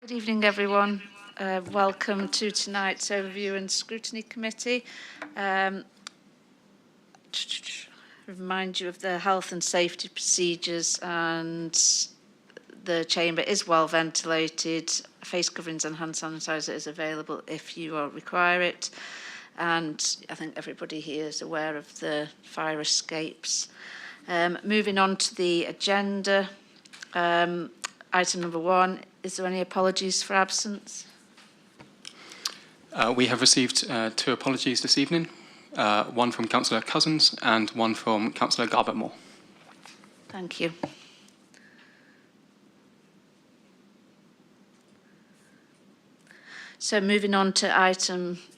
Good evening, everyone. Welcome to tonight's Overview and Scrutiny Committee. Remind you of the health and safety procedures, and the chamber is well ventilated. Face coverings and hand sanitizer is available if you require it. And I think everybody here is aware of the fire escapes. Moving on to the agenda. Item number 1, is there any apologies for absence? We have received 2 apologies this evening, one from Councillor Cousins and one from Councillor Garbutt-Moore. Thank you. So moving on to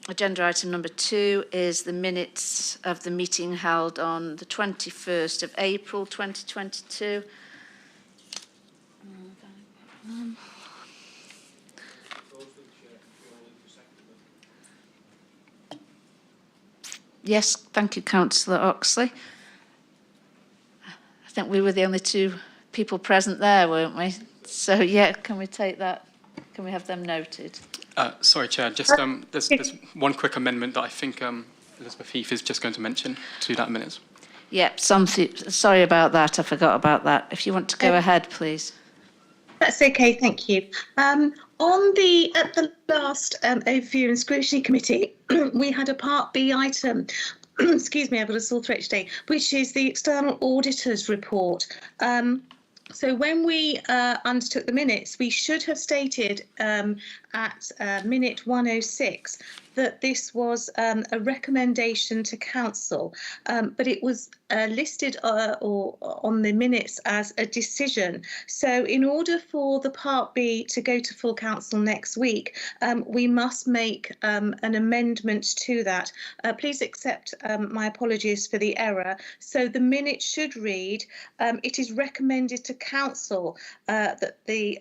agenda item number 2 is the minutes of the meeting held on the 21st of April 2022. Yes, thank you, Councillor Oxley. I think we were the only 2 people present there, weren't we? So, yeah, can we take that? Can we have them noted? Sorry, Chair, just there's one quick amendment that I think Elizabeth Heath is just going to mention to that minutes. Yep, sorry about that. I forgot about that. If you want to go ahead, please. That's okay, thank you. At the last Overview and Scrutiny Committee, we had a Part B item, excuse me, I've got a sore throat today, which is the External Auditor's Report. So when we undertook the minutes, we should have stated at minute 106 that this was a recommendation to Council, but it was listed or on the minutes as a decision. So in order for the Part B to go to full Council next week, we must make an amendment to that. Please accept my apologies for the error. So the minute should read, it is recommended to Council that the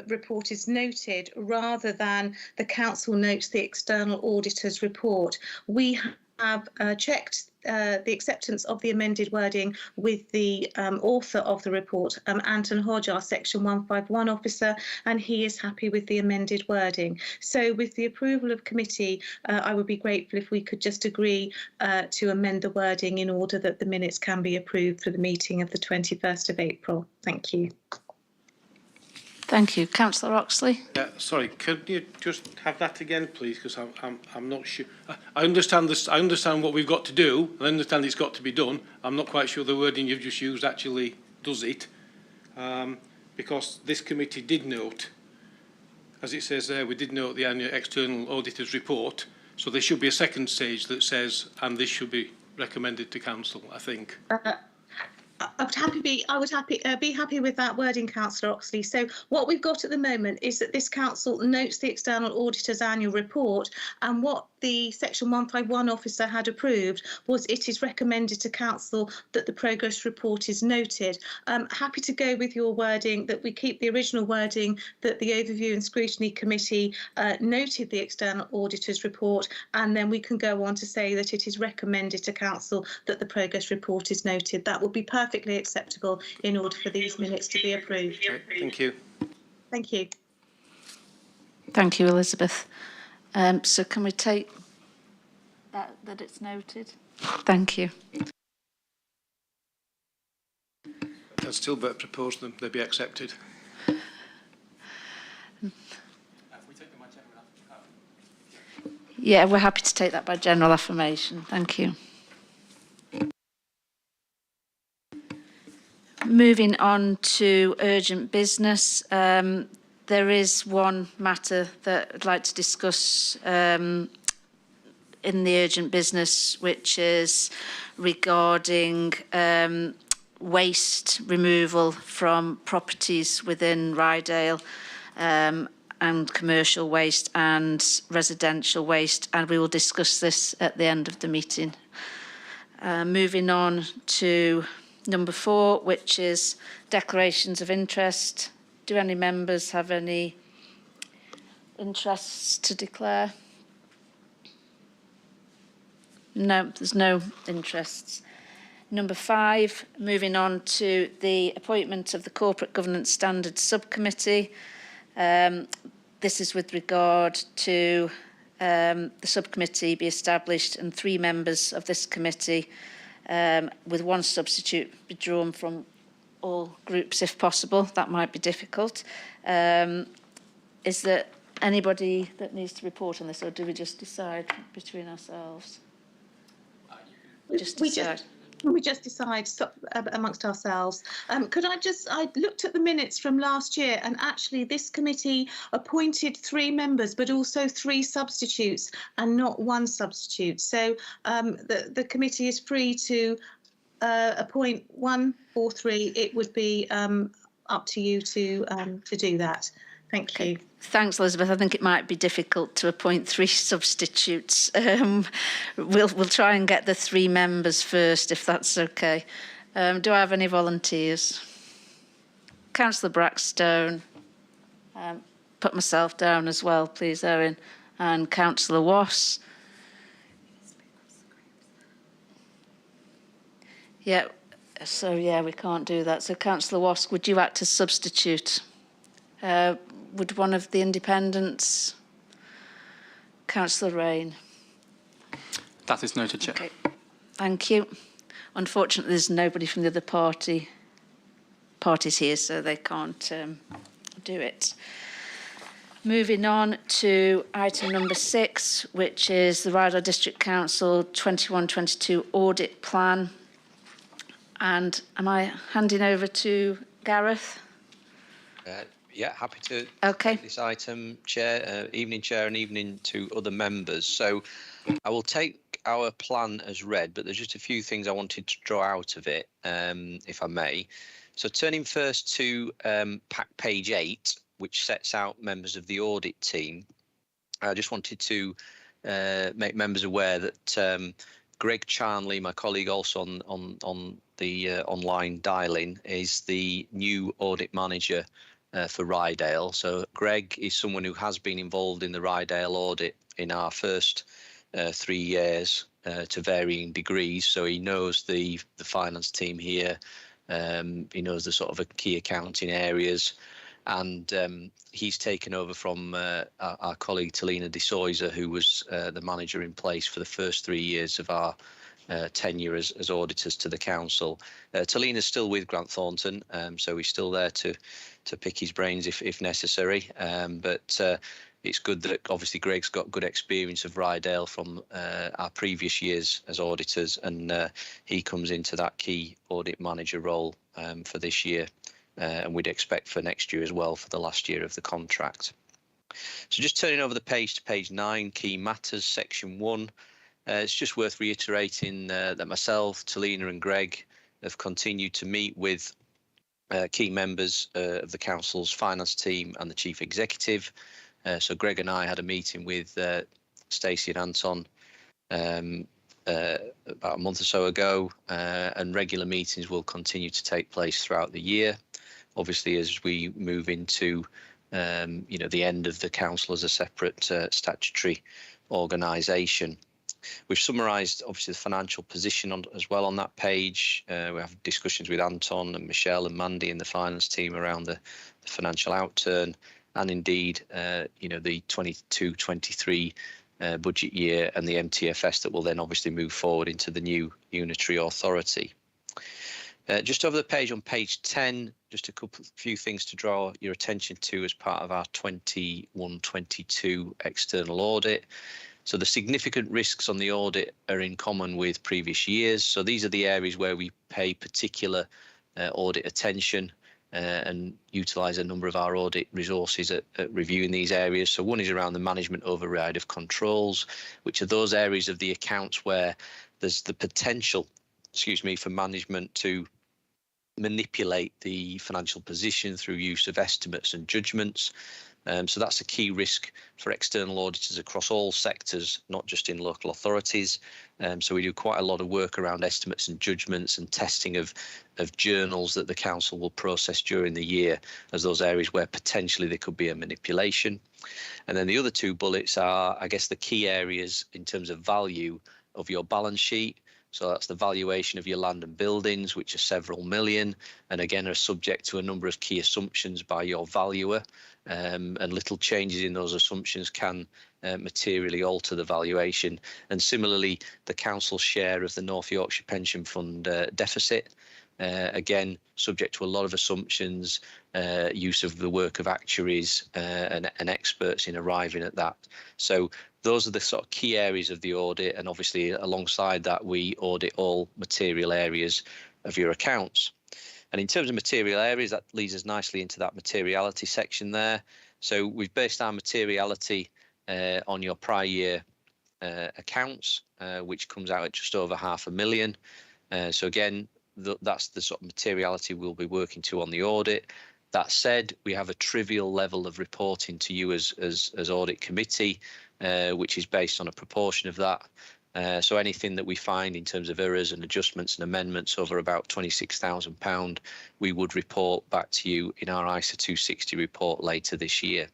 report is noted, rather than the Council notes the External Auditor's Report. We have checked the acceptance of the amended wording with the author of the report, Anton Hodge, our Section 151 officer, and he is happy with the amended wording. So with the approval of committee, I would be grateful if we could just agree to amend the wording in order that the minutes can be approved for the meeting of the 21st of April. Thank you. Thank you. Councillor Oxley. Sorry, could you just have that again, please? Because I'm not sure. I understand this. I understand what we've got to do. I understand it's got to be done. I'm not quite sure the wording you've just used actually does it, because this committee did note, as it says there, we did note the annual external auditor's report. So there should be a second stage that says, and this should be recommended to Council, I think. I would be happy with that wording, Councillor Oxley. So what we've got at the moment is that this council notes the External Auditor's annual report, and what the Section 151 officer had approved was it is recommended to Council that the progress report is noted. Happy to go with your wording that we keep the original wording that the Overview and Scrutiny Committee noted the External Auditor's report, and then we can go on to say that it is recommended to Council that the progress report is noted. That would be perfectly acceptable in order for these minutes to be approved. Okay, thank you. Thank you. Thank you, Elizabeth. So can we take that it's noted? Thank you. I'd still better propose them. They'll be accepted. Yeah, we're happy to take that by general affirmation. Thank you. Moving on to urgent business. There is one matter that I'd like to discuss in the urgent business, which is regarding waste removal from properties within Ryedale, and commercial waste and residential waste, and we will discuss this at the end of the meeting. Moving on to number 4, which is declarations of interest. Do any members have any interests to declare? No, there's no interests. Number 5, moving on to the appointment of the Corporate Governance Standards Subcommittee. This is with regard to the subcommittee be established and 3 members of this committee with 1 substitute be drawn from all groups if possible. That might be difficult. Is there anybody that needs to report on this, or do we just decide between ourselves? We just decide amongst ourselves. I looked at the minutes from last year, and actually this committee appointed 3 members, but also 3 substitutes and not 1 substitute. So the committee is free to appoint 1 or 3. It would be up to you to do that. Thank you. Thanks, Elizabeth. I think it might be difficult to appoint 3 substitutes. We'll try and get the 3 members first, if that's okay. Do I have any volunteers? Councillor Brackstone. Put myself down as well, please, Owen. And Councillor Wass. Yeah. So yeah, we can't do that. So Councillor Wass, would you act as substitute? Would one of the independents? Councillor Rain. That is noted, Chair. Okay, thank you. Unfortunately, there's nobody from the other parties here, so they can't do it. Moving on to item number 6, which is the Ryedale District Council 21-22 audit plan. And am I handing over to Gareth? Yeah, happy to Okay. take this item, Chair. Evening, Chair, and evening to other members. So I will take our plan as read, but there's just a few things I wanted to draw out of it, if I may. So turning first to page 8, which sets out members of the audit team, I just wanted to make members aware that Greg Charnley, my colleague also on the online dial-in, is the new audit manager for Ryedale. So Greg is someone who has been involved in the Ryedale audit in our first 3 years to varying degrees. So he knows the finance team here. He knows the sort of key accounting areas, and he's taken over from our colleague Talina De Souza, who was the manager in place for the first 3 years of our tenure as auditors to the council. Talina's still with Grant Thornton, so he's still there to pick his brains if necessary. But it's good that obviously Greg's got good experience of Ryedale from our previous years as auditors, and he comes into that key audit manager role for this year, and we'd expect for next year as well for the last year of the contract. So just turning over the page to page 9, key matters, section 1. It's just worth reiterating that myself, Talina and Greg have continued to meet with key members of the council's finance team and the chief executive. So Greg and I had a meeting with Stacey and Anton about a month or so ago, and regular meetings will continue to take place throughout the year. Obviously, as we move into the end of the council as a separate statutory organisation. We've summarised, obviously, the financial position as well on that page. We have discussions with Anton and Michelle and Mandy and the finance team around the financial outturn, and indeed, the 22-23 budget year and the MTFS that will then obviously move forward into the new unitary authority. Just over the page on page 10, just few things to draw your attention to as part of our 21-22 external audit. So the significant risks on the audit are in common with previous years. So these are the areas where we pay particular audit attention and utilise a number of our audit resources at reviewing these areas. So one is around the management override of controls, which are those areas of the accounts where there's the potential, for management to manipulate the financial position through use of estimates and judgments. So that's a key risk for external auditors across all sectors, not just in local authorities. So we do quite a lot of work around estimates and judgments and testing of journals that the council will process during the year as those areas where potentially there could be a manipulation. And then the other 2 bullets are, I guess, the key areas in terms of value of your balance sheet. So that's the valuation of your land and buildings, which are several million, and again are subject to a number of key assumptions by your valuer, and little changes in those assumptions can materially alter the valuation. And similarly, the council's share of the North Yorkshire Pension Fund deficit, again, subject to a lot of assumptions, use of the work of actuaries and experts in arriving at that. So those are the sort of key areas of the audit, and obviously alongside that we audit all material areas of your accounts. And in terms of material areas, that leads us nicely into that materiality section there. So we've based our materiality on your prior year accounts, which comes out at just over £500,000. So again, that's the sort of materiality we'll be working to on the audit. That said, we have a trivial level of reporting to you as audit committee, which is based on a proportion of that. So anything that we find in terms of errors and adjustments and amendments over about £26,000, we would report back to you in our ISA 260 report later this year.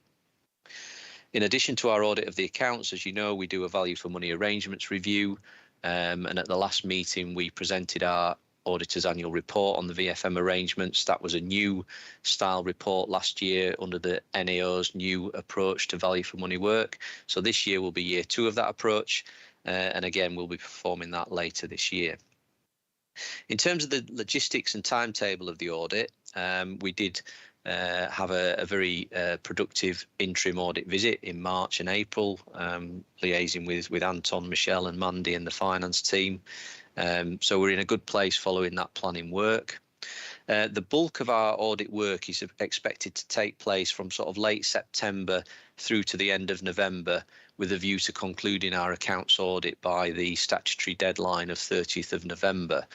In addition to our audit of the accounts, as you know, we do a value for money arrangements review. And at the last meeting, we presented our auditor's annual report on the VFM arrangements. That was a new style report last year under the NAO's new approach to value for money work. So this year will be year 2 of that approach. And again, we'll be performing that later this year. In terms of the logistics and timetable of the audit, we did have a very productive interim audit visit in March and April, liaising with Anton, Michelle and Mandy and the finance team. So we're in a good place following that planning work. The bulk of our audit work is expected to take place from sort of late September through to the end of November, with a view to concluding our accounts audit by the statutory deadline of 30th of November.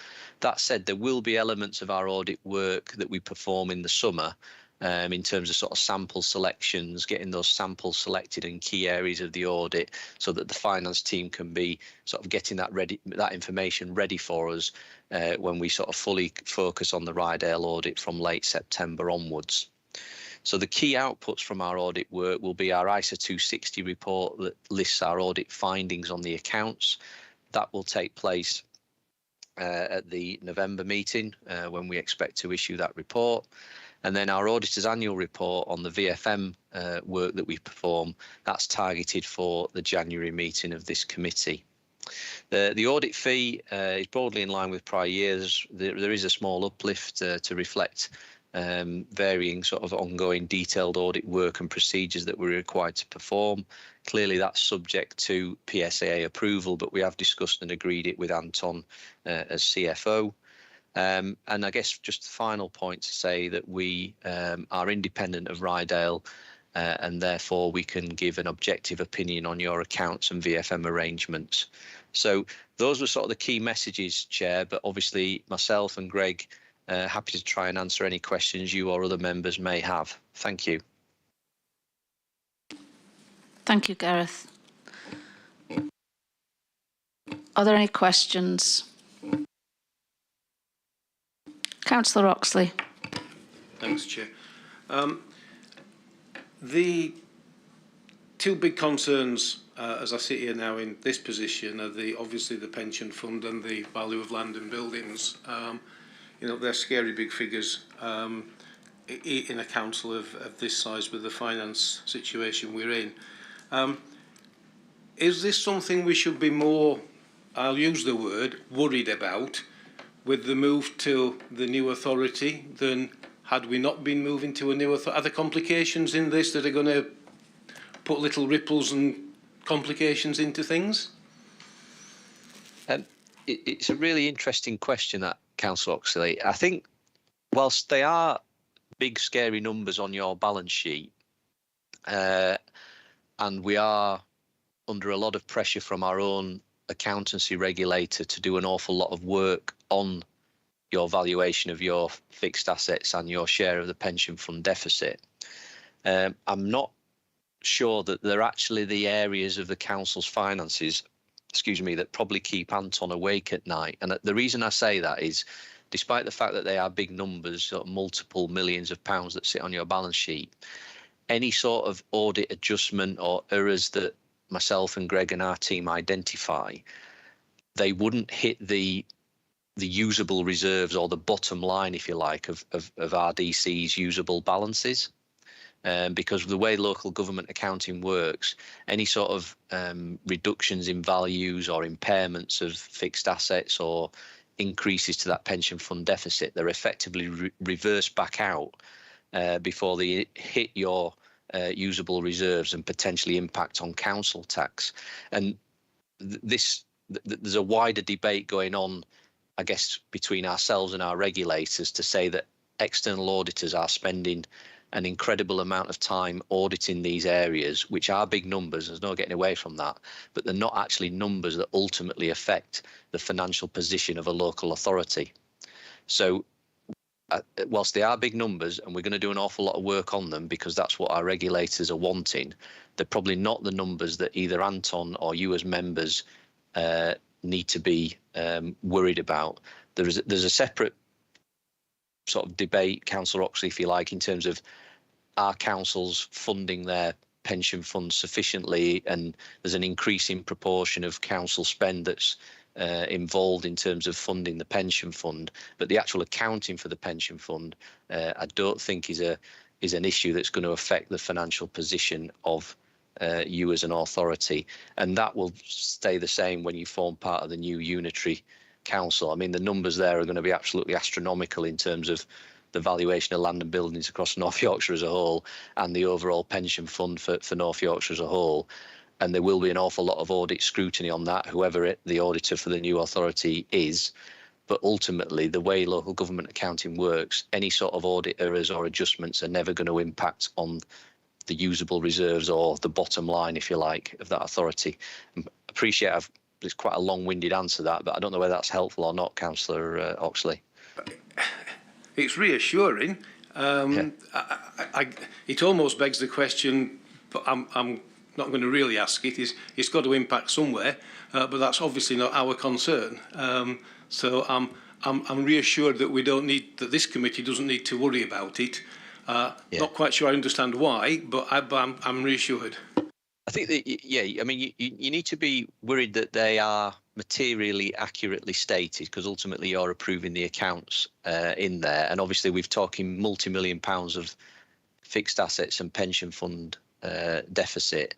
That said, there will be elements of our audit work that we perform in the summer, in terms of sort of sample selections, getting those samples selected in key areas of the audit so that the finance team can be sort of getting that information ready for us when we sort of fully focus on the Ryedale audit from late September onwards. So the key outputs from our audit work will be our ISA 260 report that lists our audit findings on the accounts. That will take place at the November meeting when we expect to issue that report. And then our auditor's annual report on the VFM work that we perform, that's targeted for the January meeting of this committee. The audit fee is broadly in line with prior years. There is a small uplift to reflect varying sort of ongoing detailed audit work and procedures that we're required to perform. Clearly that's subject to PSAA approval, but we have discussed and agreed it with Anton as CFO. And I guess just the final point to say that we are independent of Ryedale and therefore we can give an objective opinion on your accounts and VFM arrangements. So those were sort of the key messages, Chair, but obviously myself and Greg happy to try and answer any questions you or other members may have. Thank you. Thank you, Gareth. Are there any questions? Councillor Oxley. Thanks, Chair. The two big concerns, as I sit here now in this position, are obviously the pension fund and the value of land and buildings. You know, they're scary big figures in a council of this size with the finance situation we're in. Is this something we should be more, I'll use the word, worried about with the move to the new authority than had we not been moving to a new authority? Are there complications in this that are going to put little ripples and complications into things? It's a really interesting question, that, Councillor Oxley. I think whilst they are big, scary numbers on your balance sheet, and we are under a lot of pressure from our own accountancy regulator to do an awful lot of work on your valuation of your fixed assets and your share of the pension fund deficit, I'm not sure that they're actually the areas of the council's finances, that probably keep Anton awake at night. And the reason I say that is, despite the fact that they are big numbers, sort of multiple millions of pounds that sit on your balance sheet, any sort of audit adjustment or errors that myself and Greg and our team identify, they wouldn't hit the usable reserves or the bottom line, if you like, of RDC's usable balances. Because of the way local government accounting works, any sort of reductions in values or impairments of fixed assets or increases to that pension fund deficit, they're effectively reversed back out before they hit your usable reserves and potentially impact on council tax. And there's a wider debate going on, I guess, between ourselves and our regulators to say that external auditors are spending an incredible amount of time auditing these areas, which are big numbers, there's no getting away from that, but they're not actually numbers that ultimately affect the financial position of a local authority. So whilst they are big numbers and we're going to do an awful lot of work on them because that's what our regulators are wanting, they're probably not the numbers that either Anton or you as members need to be worried about. There's a separate sort of debate, Councillor Oxley, if you like, in terms of are councils funding their pension funds sufficiently, and there's an increasing proportion of council spend that's involved in terms of funding the pension fund, but the actual accounting for the pension fund I don't think is an issue that's going to affect the financial position of you as an authority, and that will stay the same when you form part of the new unitary council. I mean, the numbers there are going to be absolutely astronomical in terms of the valuation of land and buildings across North Yorkshire as a whole and the overall pension fund for North Yorkshire as a whole. And there will be an awful lot of audit scrutiny on that, whoever the auditor for the new authority is. But ultimately, the way local government accounting works, any sort of audit errors or adjustments are never going to impact on the usable reserves or the bottom line, if you like, of that authority. I appreciate it's quite a long-winded answer to that, but I don't know whether that's helpful or not, Councillor Oxley. It's reassuring. It almost begs the question, but I'm not going to really ask it. It's got to impact somewhere, but that's obviously not our concern. So I'm reassured that that this committee doesn't need to worry about it. Not quite sure I understand why, but I'm reassured. I think that, yeah, I mean, you need to be worried that they are materially accurately stated, because ultimately you're approving the accounts in there. And obviously we're talking multi-million pounds of fixed assets and pension fund deficit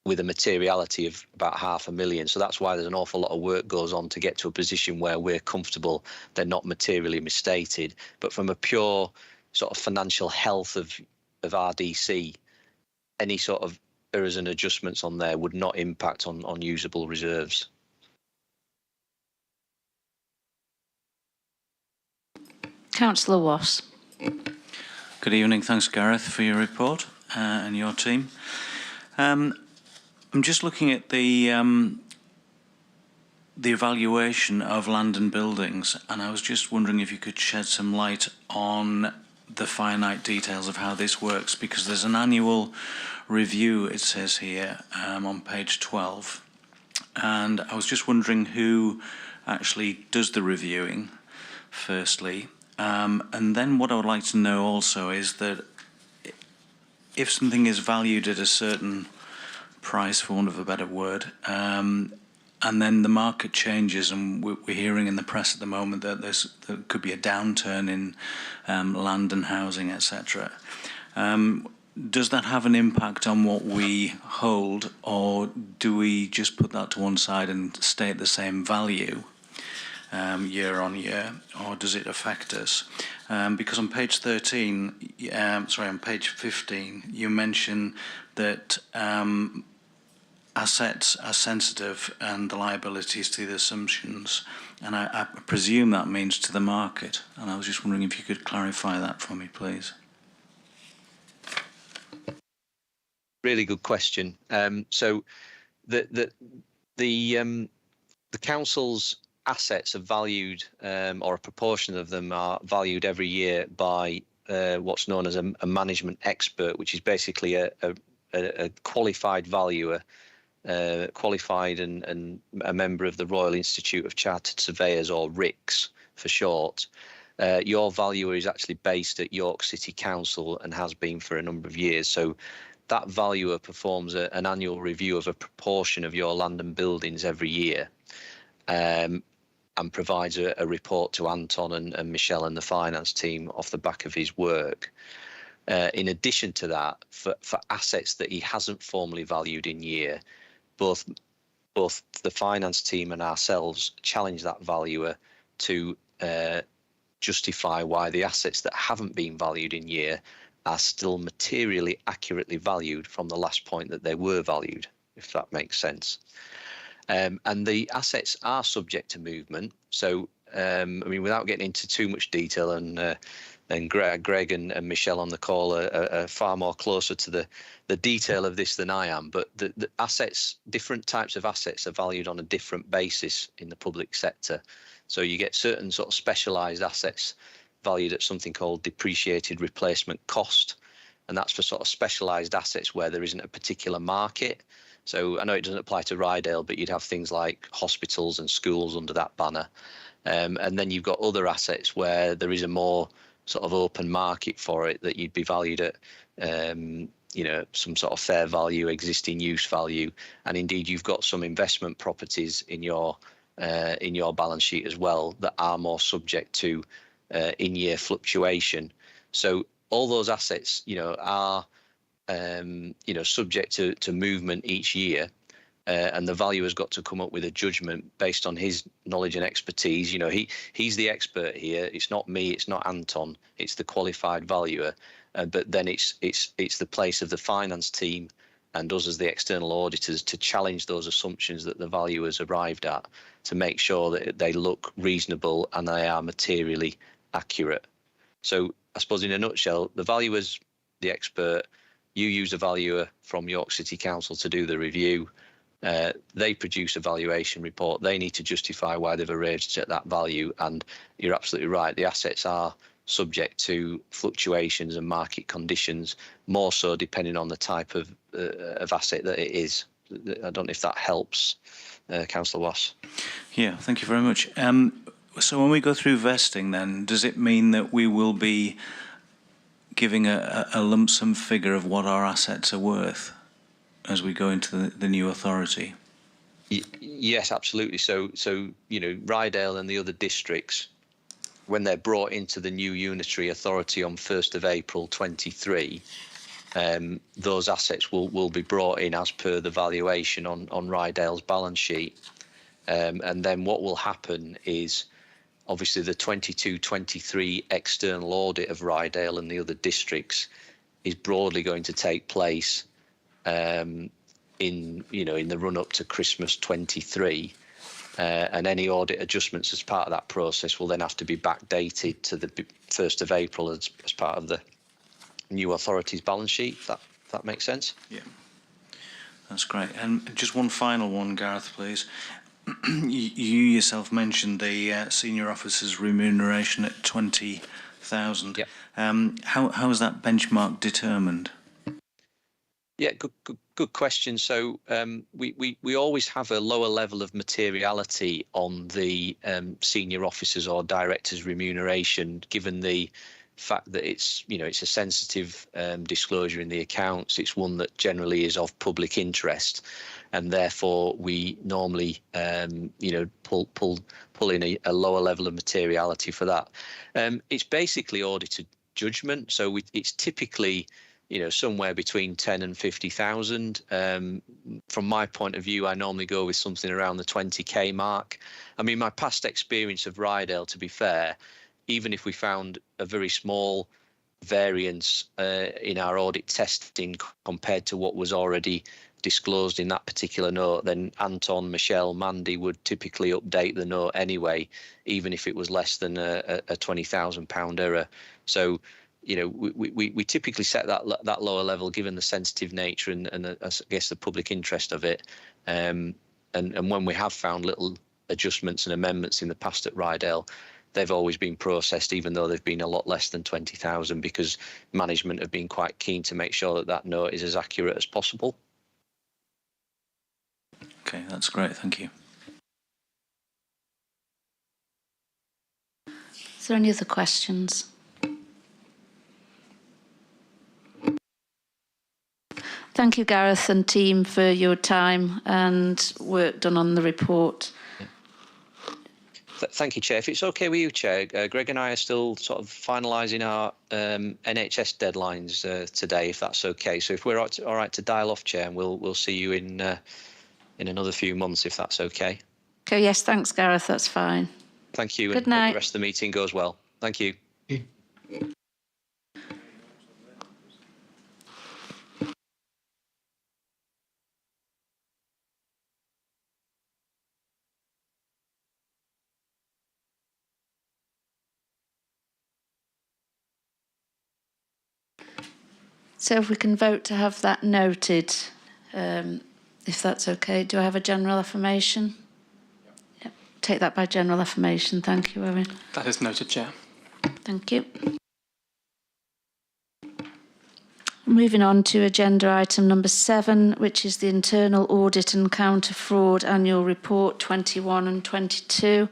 with a materiality of about £500,000. So that's why there's an awful lot of work goes on to get to a position where we're comfortable they're not materially misstated. But from a pure sort of financial health of RDC, any sort of errors and adjustments on there would not impact on usable reserves. Councillor Wass. Good evening. Thanks, Gareth, for your report and your team. I'm just looking at the evaluation of land and buildings, and I was just wondering if you could shed some light on the finite details of how this works, because there's an annual review, it says here, on page 12, and I was just wondering who actually does the reviewing, firstly, and then what I would like to know also is that if something is valued at a certain price, for want of a better word, and then the market changes, and we're hearing in the press at the moment that there could be a downturn in land and housing, etc. Does that have an impact on what we hold, or do we just put that to one side and stay at the same value year on year, or does it affect us? Because on page 13, on page 15, you mention that assets are sensitive and the liabilities to the assumptions, and I presume that means to the market, and I was just wondering if you could clarify that for me, please. Really good question. So the council's assets are valued, or a proportion of them are valued every year by what's known as a management expert, which is basically a qualified valuer, qualified and a member of the Royal Institute of Chartered Surveyors, or RICS for short. Your valuer is actually based at York City Council and has been for a number of years. So that valuer performs an annual review of a proportion of your land and buildings every year. and provides a report to Anton and Michelle and the finance team off the back of his work. In addition to that, for assets that he hasn't formally valued in year, both the finance team and ourselves challenge that valuer to justify why the assets that haven't been valued in year are still materially accurately valued from the last point that they were valued, if that makes sense. And the assets are subject to movement. So, I mean, without getting into too much detail, and Greg and Michelle on the call are far more closer to the detail of this than I am, but the assets, different types of assets are valued on a different basis in the public sector. So you get certain sort of specialised assets valued at something called depreciated replacement cost, and that's for sort of specialised assets where there isn't a particular market. So I know it doesn't apply to Ryedale, but you'd have things like hospitals and schools under that banner. And then you've got other assets where there is a more sort of open market for it, that you'd be valued at, you know, some sort of fair value, existing use value. And indeed, you've got some investment properties in your balance sheet as well that are more subject to in-year fluctuation. So all those assets, you know, are you know, subject to movement each year, and the valuer's got to come up with a judgment based on his knowledge and expertise. You know, he's the expert here. It's not me. It's not Anton. It's the qualified valuer. But then it's the place of the finance team and us as the external auditors to challenge those assumptions that the valuers arrived at, to make sure that they look reasonable and they are materially accurate. So I suppose in a nutshell, the valuer's the expert. You use a valuer from York City Council to do the review. They produce a valuation report. They need to justify why they've arranged at that value. And you're absolutely right. The assets are subject to fluctuations and market conditions, more so depending on the type of asset that it is. I don't know if that helps, Councillor Wass. Yeah, thank you very much. So when we go through vesting, then, does it mean that we will be giving a lump sum figure of what our assets are worth as we go into the new authority? Yes, absolutely. So you know, Ryedale and the other districts, when they're brought into the new unitary authority on 1st of April 23, those assets will be brought in as per the valuation on Ryedale's balance sheet. And then what will happen is, obviously, the 22-23 external audit of Ryedale and the other districts is broadly going to take place in the run up to Christmas 23, and any audit adjustments as part of that process will then have to be backdated to the 1st of April as part of the new authority's balance sheet. If that makes sense. Yeah, that's great. And just one final one, Gareth, please. You yourself mentioned the senior officer's remuneration at 20,000. Yep. How is that benchmark determined? Yeah, good question. So we always have a lower level of materiality on the senior officers or directors' remuneration, given the fact that it's a sensitive disclosure in the accounts. It's one that generally is of public interest, and therefore we normally pull in a lower level of materiality for that. It's basically audited judgment, so it's typically somewhere between 10 and 50,000. From my point of view, I normally go with something around the 20k mark. I mean, my past experience of Ryedale, to be fair, even if we found a very small variance in our audit testing compared to what was already disclosed in that particular note, then Anton, Michelle, Mandy would typically update the note anyway, even if it was less than a £20,000 error. So, we typically set that lower level given the sensitive nature and I guess the public interest of it. And when we have found little adjustments and amendments in the past at Ryedale, they've always been processed, even though they've been a lot less than 20,000, because management have been quite keen to make sure that note is as accurate as possible. Okay, that's great. Thank you. Is there any other questions? Thank you, Gareth and team, for your time and work done on the report. Thank you, Chair. If it's okay with you, Chair, Greg and I are still sort of finalising our NHS deadlines today, if that's okay. So if we're all right to dial off, Chair, and we'll see you in another few months, if that's okay. Okay, yes, thanks, Gareth. That's fine. Thank you. Good and hope night. the rest of the meeting goes well. Thank you. So if we can vote to have that noted, if that's okay. Do I have a general affirmation? Yep. Take that by general affirmation. Thank you, Owen. That is noted, Chair. Thank you. Moving on to agenda item number 7, which is the Internal Audit and Counter Fraud Annual Report 21 and 22.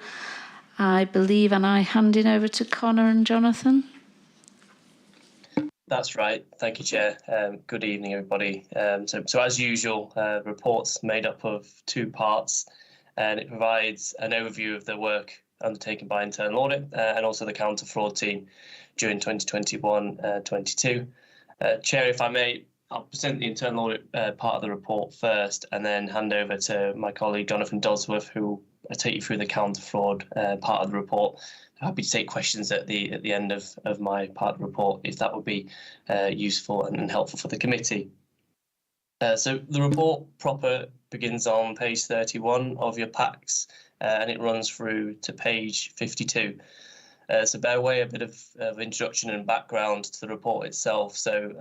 I believe, and I handing over to Connor and Jonathan. That's right. Thank you, Chair. Good evening, everybody. So as usual, reports made up of 2 parts, and it provides an overview of the work undertaken by internal audit and also the counter fraud team during 2021-22. Chair, if I may, I'll present the internal audit part of the report first, and then hand over to my colleague Jonathan Dodsworth, who will take you through the counter fraud part of the report. Happy to take questions at the end of my part of the report, if that would be useful and helpful for the committee. So the report proper begins on page 31 of your packs, and it runs through to page 52. So bear away a bit of introduction and background to the report itself. So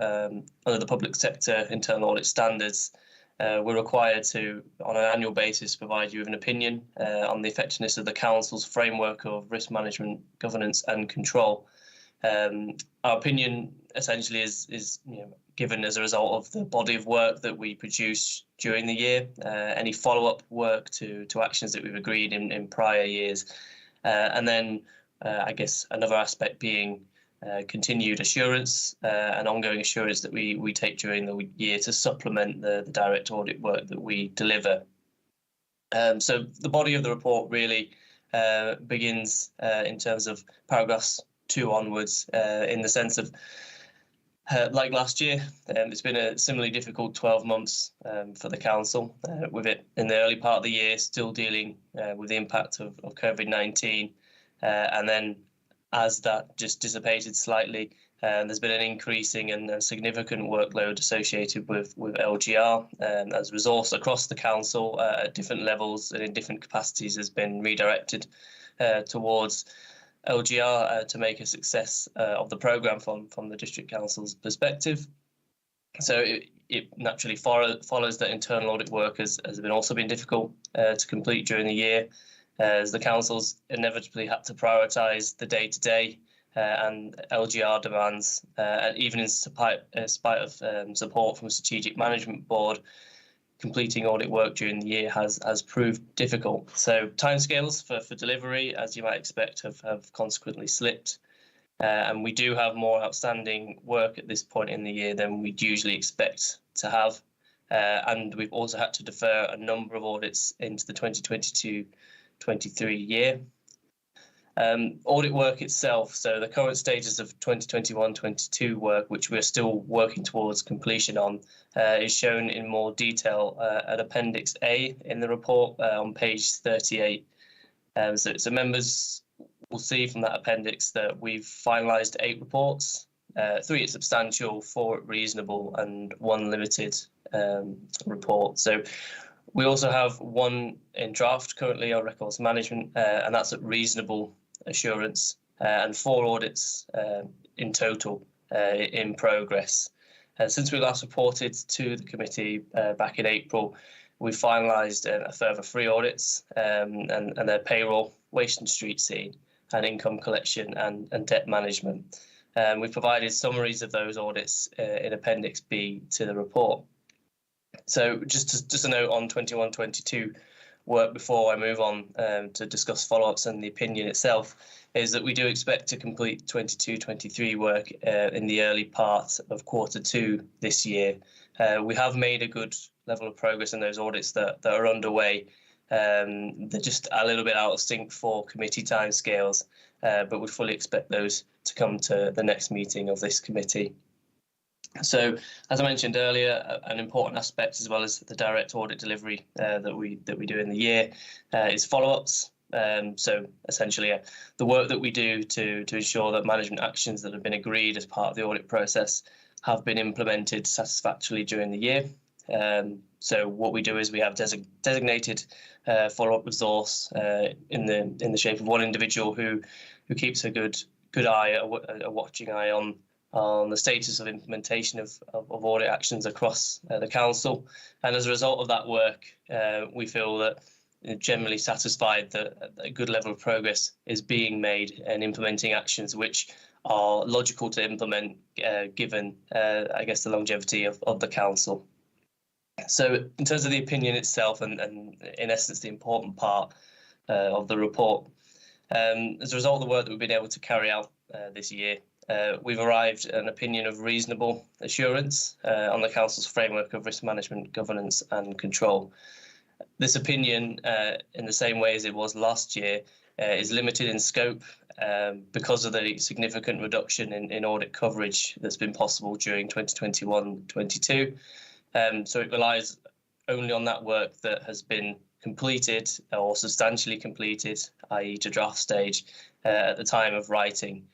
under the public sector internal audit standards, we're required to, on an annual basis, provide you with an opinion on the effectiveness of the Council's framework of risk management, governance and control. Our opinion essentially is given as a result of the body of work that we produce during the year, any follow-up work to actions that we've agreed in prior years, and then I guess another aspect being continued assurance and ongoing assurance that we take during the year to supplement the direct audit work that we deliver. So the body of the report really begins in terms of paragraphs 2 onwards, in the sense of, like last year, it's been a similarly difficult 12 months for the council, with it in the early part of the year still dealing with the impact of COVID-19, and then as that just dissipated slightly, there's been an increasing and significant workload associated with LGR, as resource across the council at different levels and in different capacities has been redirected towards LGR to make a success of the programme from the District Council's perspective. So it naturally follows that internal audit work has also been difficult to complete during the year, as the council's inevitably had to prioritise the day-to-day and LGR demands, and even in spite of support from a strategic management board, completing audit work during the year has proved difficult. So timescales for delivery, as you might expect, have consequently slipped, and we do have more outstanding work at this point in the year than we'd usually expect to have, and we've also had to defer a number of audits into the 2022-23 year. Audit work itself, so the current status of 2021-22 work, which we're still working towards completion on, is shown in more detail at Appendix A in the report on page 38. So members will see from that appendix that we've finalised 8 reports, 3 substantial, 4 reasonable and 1 limited report. So we also have 1 in draft currently on records management, and that's at reasonable assurance, and 4 audits in total in progress. Since we last reported to the committee back in April, we finalised a further 3 audits, and their payroll, waste and street scene, and income collection and debt management. We've provided summaries of those audits in Appendix B to the report. So just a note on 21-22 work before I move on to discuss follow-ups and the opinion itself, is that we do expect to complete 22-23 work in the early part of Q2 this year. We have made a good level of progress in those audits that are underway, They're just a little bit out of sync for committee timescales, but we fully expect those to come to the next meeting of this committee. So, as I mentioned earlier, an important aspect, as well as the direct audit delivery that we do in the year, is follow-ups. So essentially, the work that we do to ensure that management actions that have been agreed as part of the audit process have been implemented satisfactorily during the year. So what we do is we have designated follow-up resource in the shape of one individual who keeps a good eye, a watching eye on the status of implementation of audit actions across the council. And as a result of that work, we feel that generally satisfied that a good level of progress is being made and implementing actions which are logical to implement given, I guess, the longevity of the council. So in terms of the opinion itself and in essence the important part of the report, as a result of the work that we've been able to carry out this year, we've arrived at an opinion of reasonable assurance on the council's framework of risk management, governance and control. This opinion, in the same way as it was last year, is limited in scope because of the significant reduction in audit coverage that's been possible during 2021-22. So it relies only on that work that has been completed or substantially completed, i.e. to draft stage, at the time of writing.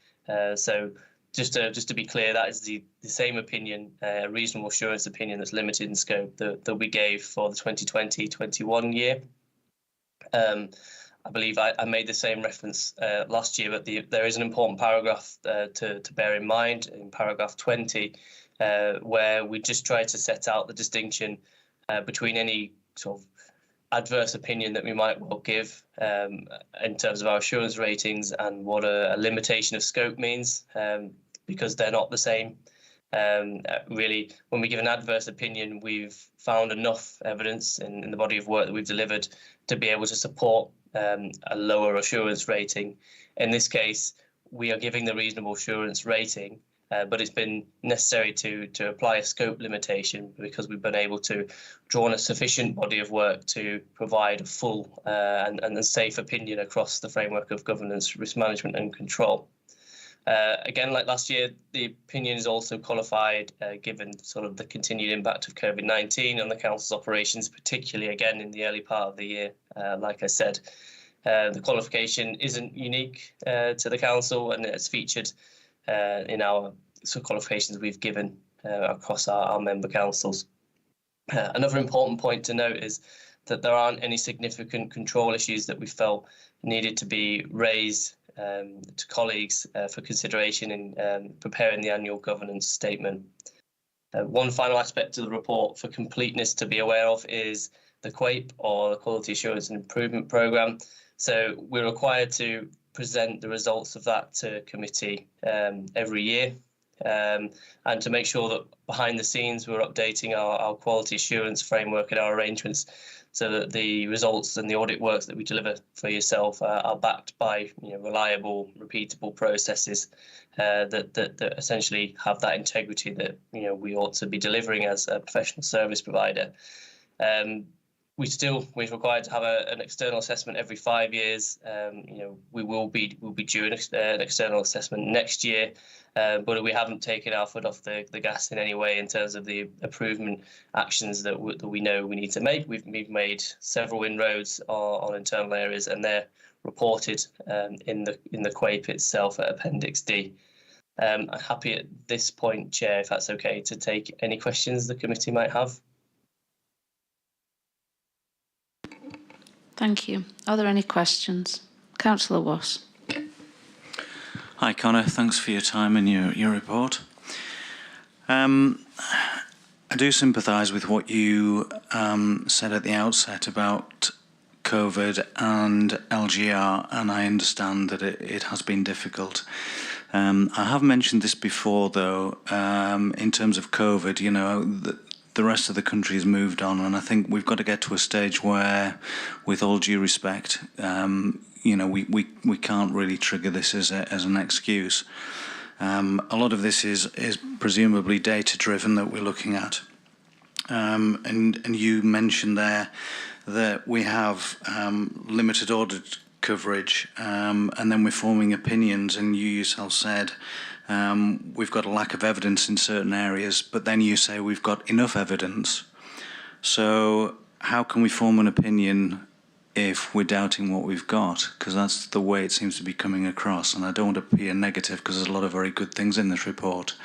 So just to be clear, that is the same opinion, reasonable assurance opinion that's limited in scope that we gave for the 2020-21 year. I believe I made the same reference last year, but there is an important paragraph to bear in mind in paragraph 20, where we just try to set out the distinction between any sort of adverse opinion that we might well give in terms of our assurance ratings and what a limitation of scope means, because they're not the same. Really, when we give an adverse opinion, we've found enough evidence in the body of work that we've delivered to be able to support a lower assurance rating. In this case, we are giving the reasonable assurance rating, but it's been necessary to apply a scope limitation because we've been able to draw on a sufficient body of work to provide a full and a safe opinion across the framework of governance, risk management and control. Again, like last year, the opinion is also qualified given sort of the continued impact of COVID-19 on the council's operations, particularly again in the early part of the year. Like I said, the qualification isn't unique to the council, and it's featured in our sort of qualifications we've given across our member councils. Another important point to note is that there aren't any significant control issues that we felt needed to be raised to colleagues for consideration in preparing the annual governance statement. One final aspect of the report for completeness to be aware of is the QAPE, or the Quality Assurance and Improvement Programme. So we're required to present the results of that to committee every year, and to make sure that behind the scenes we're updating our quality assurance framework and our arrangements so that the results and the audit works that we deliver for yourself are backed by reliable, repeatable processes that essentially have that integrity that we ought to be delivering as a professional service provider. We're required to have an external assessment every 5 years. We'll be due an external assessment next year, but we haven't taken our foot off the gas in any way in terms of the improvement actions that we know we need to make. We've made several inroads on internal areas, and they're reported in the QAPE itself at Appendix D. I'm happy at this point, Chair, if that's okay, to take any questions the committee might have. Thank you. Are there any questions? Councillor Wass. Hi, Connor. Thanks for your time and your report. I do sympathise with what you said at the outset about COVID and LGR, and I understand that it has been difficult. I have mentioned this before, though, in terms of COVID, the rest of the country has moved on, and I think we've got to get to a stage where, with all due respect, we can't really trigger this as an excuse. A lot of this is presumably data driven that we're looking at, and you mentioned there that we have limited audit coverage, and then we're forming opinions, and you yourself said we've got a lack of evidence in certain areas, but then you say we've got enough evidence. So how can we form an opinion if we're doubting what we've got? Because that's the way it seems to be coming across, and I don't want to appear negative because there's a lot of very good things in this report.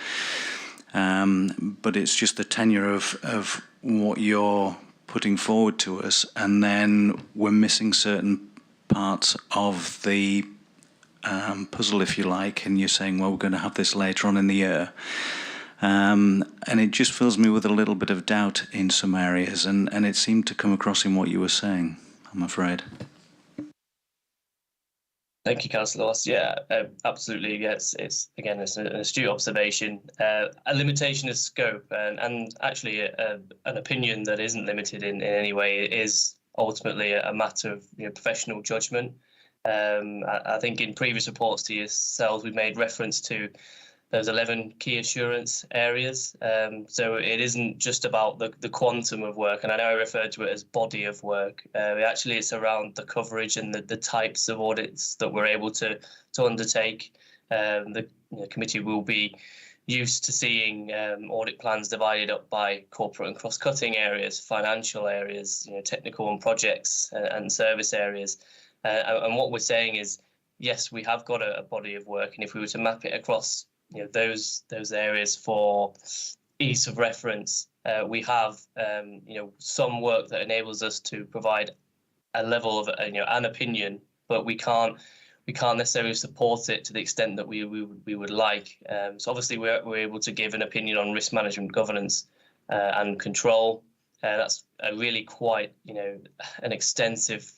But it's just the tenure of what you're putting forward to us, and then we're missing certain parts of the puzzle, if you like, and you're saying, well, we're going to have this later on in the year. And it just fills me with a little bit of doubt in some areas, and it seemed to come across in what you were saying, I'm afraid. Thank you, Councillor Ross. Yeah, absolutely. Yes, it's again, it's an astute observation. A limitation of scope, and actually an opinion that isn't limited in any way is ultimately a matter of professional judgment. I think in previous reports to yourselves, we've made reference to those 11 key assurance areas. So it isn't just about the quantum of work, and I know I referred to it as body of work. Actually, it's around the coverage and the types of audits that we're able to undertake. The committee will be used to seeing audit plans divided up by corporate and cross-cutting areas, financial areas, technical and projects and service areas. And what we're saying is, yes, we have got a body of work, and if we were to map it across those areas for ease of reference, we have some work that enables us to provide a level of an opinion, but we can't necessarily support it to the extent that we would like. So obviously we're able to give an opinion on risk management, governance and control. That's a really quite an extensive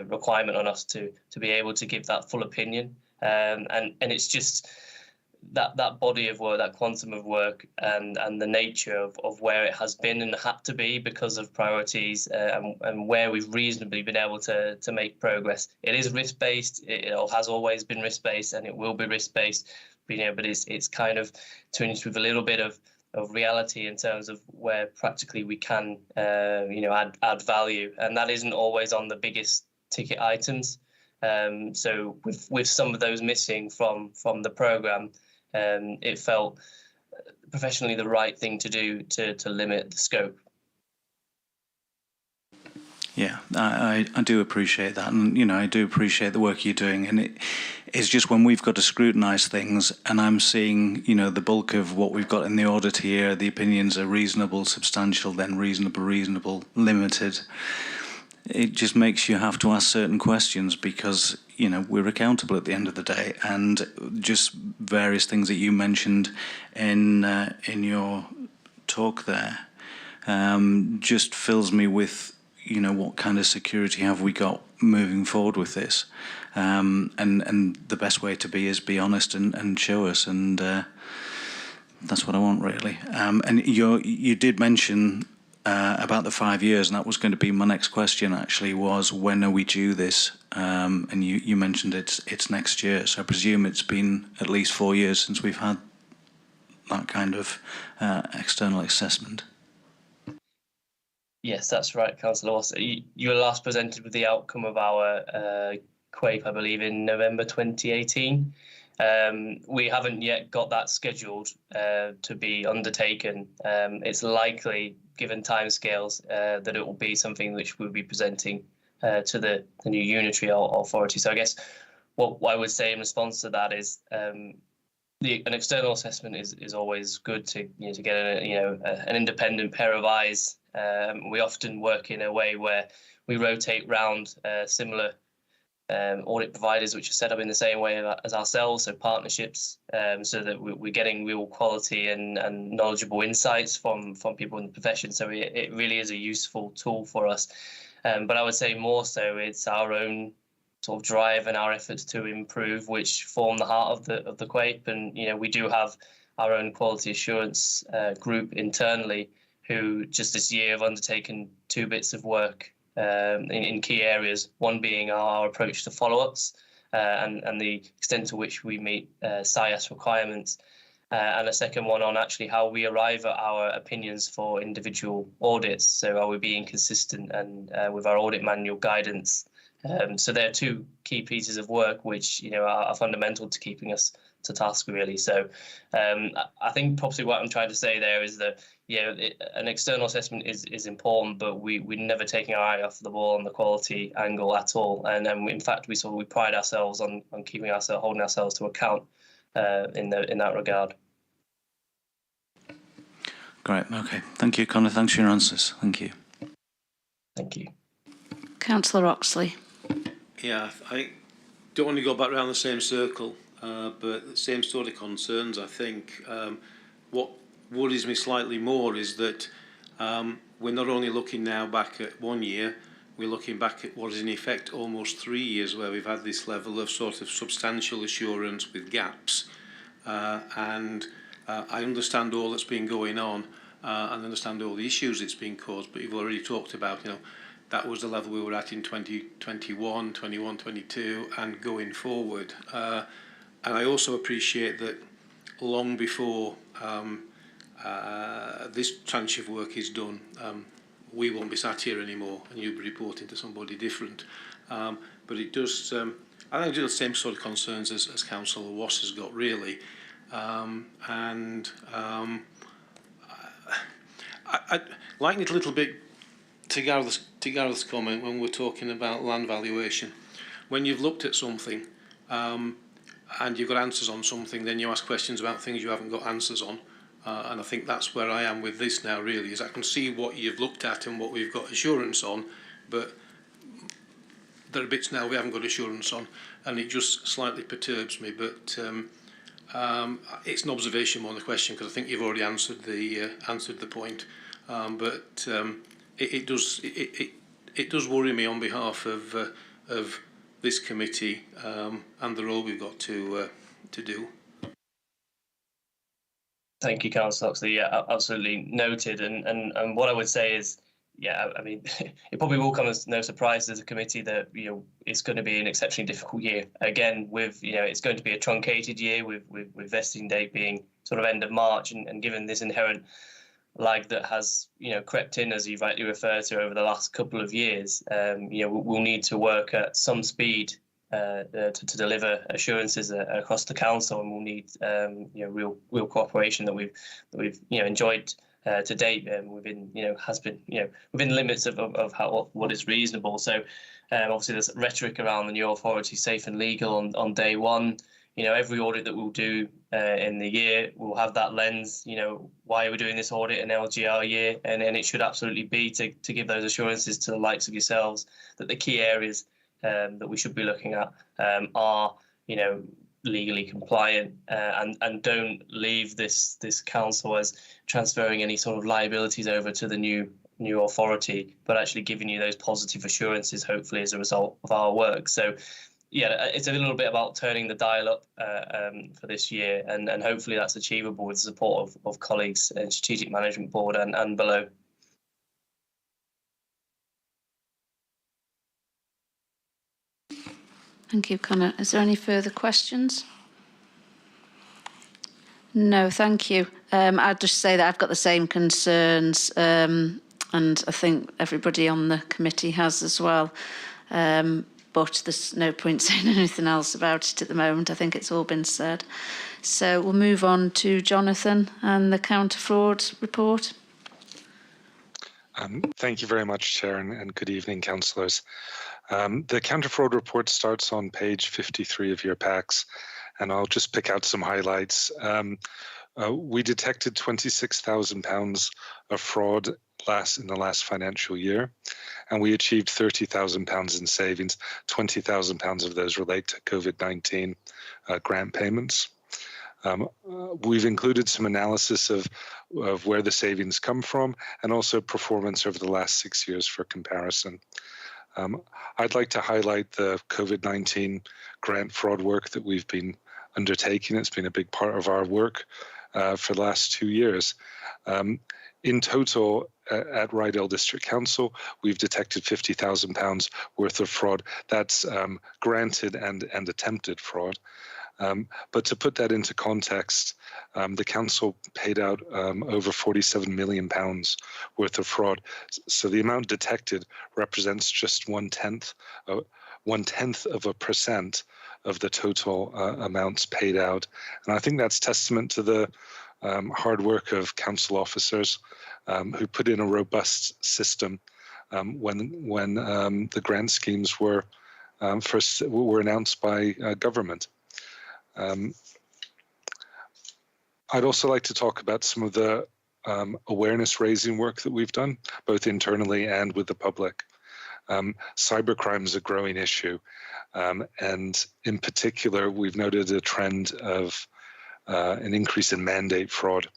requirement on us to be able to give that full opinion, and it's just that body of work, that quantum of work, and the nature of where it has been and had to be because of priorities, and where we've reasonably been able to make progress. It is risk-based, it has always been risk-based, and it will be risk-based, but it's kind of tinged with a little bit of reality in terms of where practically we can add value, and that isn't always on the biggest ticket items. So with some of those missing from the programme, it felt professionally the right thing to do to limit the scope. Yeah, I do appreciate that, and I do appreciate the work you're doing, and it's just when we've got to scrutinise things, and I'm seeing the bulk of what we've got in the audit here, the opinions are reasonable, substantial, then reasonable, limited. It just makes you have to ask certain questions because we're accountable at the end of the day, and just various things that you mentioned in your talk there just fills me with what kind of security have we got moving forward with this, and the best way to be honest and show us, and that's what I want really. And you did mention about the 5 years, and that was going to be my next question actually, was when are we due this? And you mentioned it's next year, so I presume it's been at least 4 years since we've had that kind of external assessment. Yes, that's right, Councillor Ross. You were last presented with the outcome of our QAPE, I believe, in November 2018. We haven't yet got that scheduled to be undertaken. It's likely, given timescales, that it will be something which we'll be presenting to the new unitary authority. So I guess what I would say in response to that is an external assessment is always good to get an independent pair of eyes. We often work in a way where we rotate round similar audit providers which are set up in the same way as ourselves, so partnerships, so that we're getting real quality and knowledgeable insights from people in the profession. So it really is a useful tool for us. But I would say more so it's our own sort of drive and our efforts to improve which form the heart of the QAPE. And we do have our own quality assurance group internally who just this year have undertaken 2 bits of work in key areas, one being our approach to follow-ups and the extent to which we meet SIAS requirements, and a second one on actually how we arrive at our opinions for individual audits. So are we being consistent and with our audit manual guidance? So there are two key pieces of work which are fundamental to keeping us to task, really. So I think probably what I'm trying to say there is that an external assessment is important, but we're never taking our eye off the ball on the quality angle at all. And in fact, we pride ourselves on holding ourselves to account in that regard. Great. Okay. Thank you, Conor. Thanks for your answers. Thank you. Thank you. Councillor Oxley. Yeah, I don't want to go back around the same circle, but the same sort of concerns. I think what worries me slightly more is that we're not only looking now back at 1 year, we're looking back at what is in effect almost 3 years where we've had this level of sort of substantial assurance with gaps. And I understand all that's been going on and understand all the issues it's been caused, but you've already talked about, that was the level we were at in 2021, 21, 22 and going forward. And I also appreciate that long before this tranche of work is done, we won't be sat here anymore and you'll be reporting to somebody different. But it does, I think, do the same sort of concerns as Councillor Wass has got, really. I'd like it a little bit to Gareth's comment when we're talking about land valuation. When you've looked at something and you've got answers on something, then you ask questions about things you haven't got answers on. And I think that's where I am with this now, really, is I can see what you've looked at and what we've got assurance on, but there are bits now we haven't got assurance on, and it just slightly perturbs me. But it's an observation more than a question, because I think you've already answered the point. It does worry me on behalf of this committee and the role we've got to do. Thank you, Councillor Oxley. Yeah, absolutely noted. And what I would say is, yeah, I mean, it probably will come as no surprise as a committee that it's going to be an exceptionally difficult year. Again, with it's going to be a truncated year with vesting date being sort of end of March, and given this inherent lag that has crept in, as you rightly referred to, over the last couple of years, we'll need to work at some speed to deliver assurances across the council, and we'll need real cooperation that we've enjoyed to date, within has been within the limits of what is reasonable. So obviously there's rhetoric around the new authority safe and legal on day one. Every audit that we'll do in the year will have that lens. Why are we doing this audit in LGR year? And it should absolutely be to give those assurances to the likes of yourselves that the key areas that we should be looking at are legally compliant, and don't leave this council as transferring any sort of liabilities over to the new authority, but actually giving you those positive assurances, hopefully, as a result of our work. So yeah, it's a little bit about turning the dial up for this year, and hopefully that's achievable with the support of colleagues in Strategic Management Board and below. Thank you, Conor. Is there any further questions? No, thank you. I'd just say that I've got the same concerns, and I think everybody on the committee has as well. But there's no point saying anything else about it at the moment. I think it's all been said. So we'll move on to Jonathan and the counter-fraud report. Thank you very much, Chair, and good evening, councillors. The counter-fraud report starts on page 53 of your packs, and I'll just pick out some highlights. We detected £26,000 of fraud in the last financial year, and we achieved £30,000 in savings. £20,000 of those relate to COVID-19 grant payments. We've included some analysis of where the savings come from, and also performance over the last 6 years for comparison. I'd like to highlight the COVID-19 grant fraud work that we've been undertaking. It's been a big part of our work for the last 2 years. In total, at Ryedale District Council, we've detected £50,000 worth of fraud. That's granted and attempted fraud. But to put that into context, the council paid out over £47 million worth of fraud. So the amount detected represents just 1/10 of a percent of the total amounts paid out. And I think that's testament to the hard work of council officers who put in a robust system when the grant schemes were first were announced by government. I'd also like to talk about some of the awareness raising work that we've done, both internally and with the public. Cybercrime is a growing issue, and in particular, we've noted a trend of an increase in mandate fraud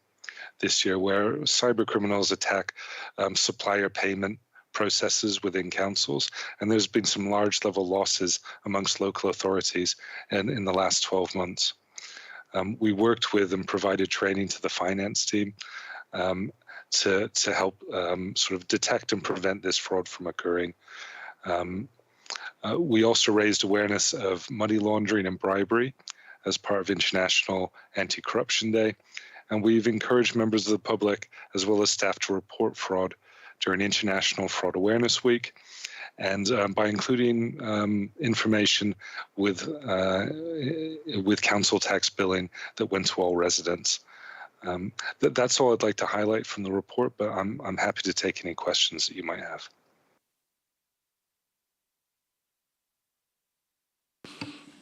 this year, where cyber criminals attack supplier payment processes within councils, and there's been some large level losses amongst local authorities in the last 12 months. We worked with and provided training to the finance team to help sort of detect and prevent this fraud from occurring. We also raised awareness of money laundering and bribery as part of International Anti-Corruption Day, and we've encouraged members of the public as well as staff to report fraud during International Fraud Awareness Week, and by including information with council tax billing that went to all residents. That's all I'd like to highlight from the report, but I'm happy to take any questions that you might have.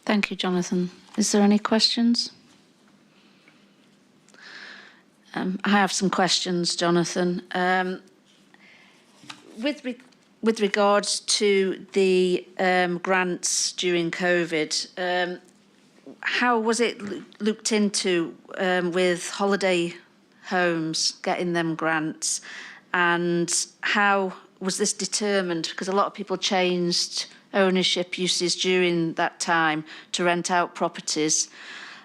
Thank you, Jonathan. Is there any questions? I have some questions, Jonathan. With regards to the grants during COVID, how was it looked into with holiday homes getting them grants, and how was this determined? Because a lot of people changed ownership uses during that time to rent out properties,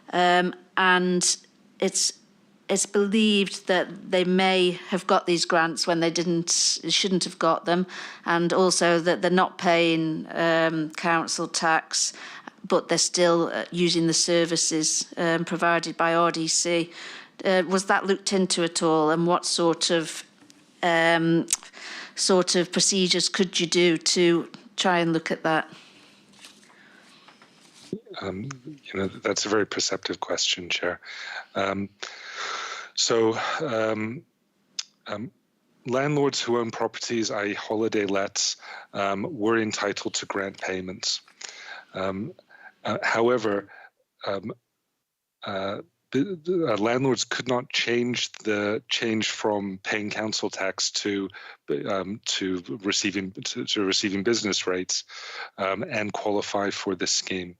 and it's believed that they may have got these grants when they shouldn't have got them, and also that they're not paying council tax, but they're still using the services provided by RDC. Was that looked into at all, and what sort of procedures could you do to try and look at that? That's a very perceptive question, Chair. Landlords who own properties, i.e. holiday lets, were entitled to grant payments. However, landlords could not change from paying council tax to receiving business rates and qualify for this scheme.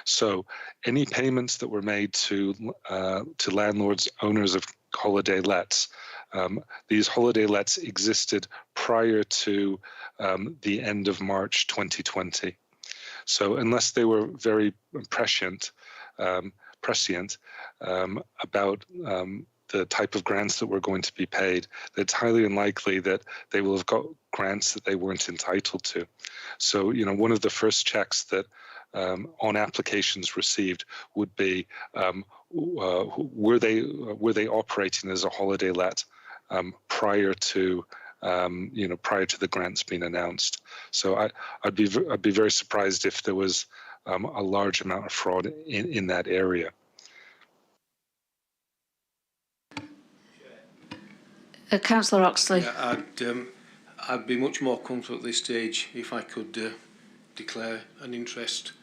So any payments that were made to landlords, owners of holiday lets, these holiday lets existed prior to the end of March 2020. So unless they were very prescient about the type of grants that were going to be paid, it's highly unlikely that they will have got grants that they weren't entitled to. So, one of the first checks that on applications received would be were they operating as a holiday let prior to the grants being announced. So I'd be very surprised if there was a large amount of fraud in that area. Councillor Oxley. Yeah, I'd be much more comfortable at this stage if I could declare an interest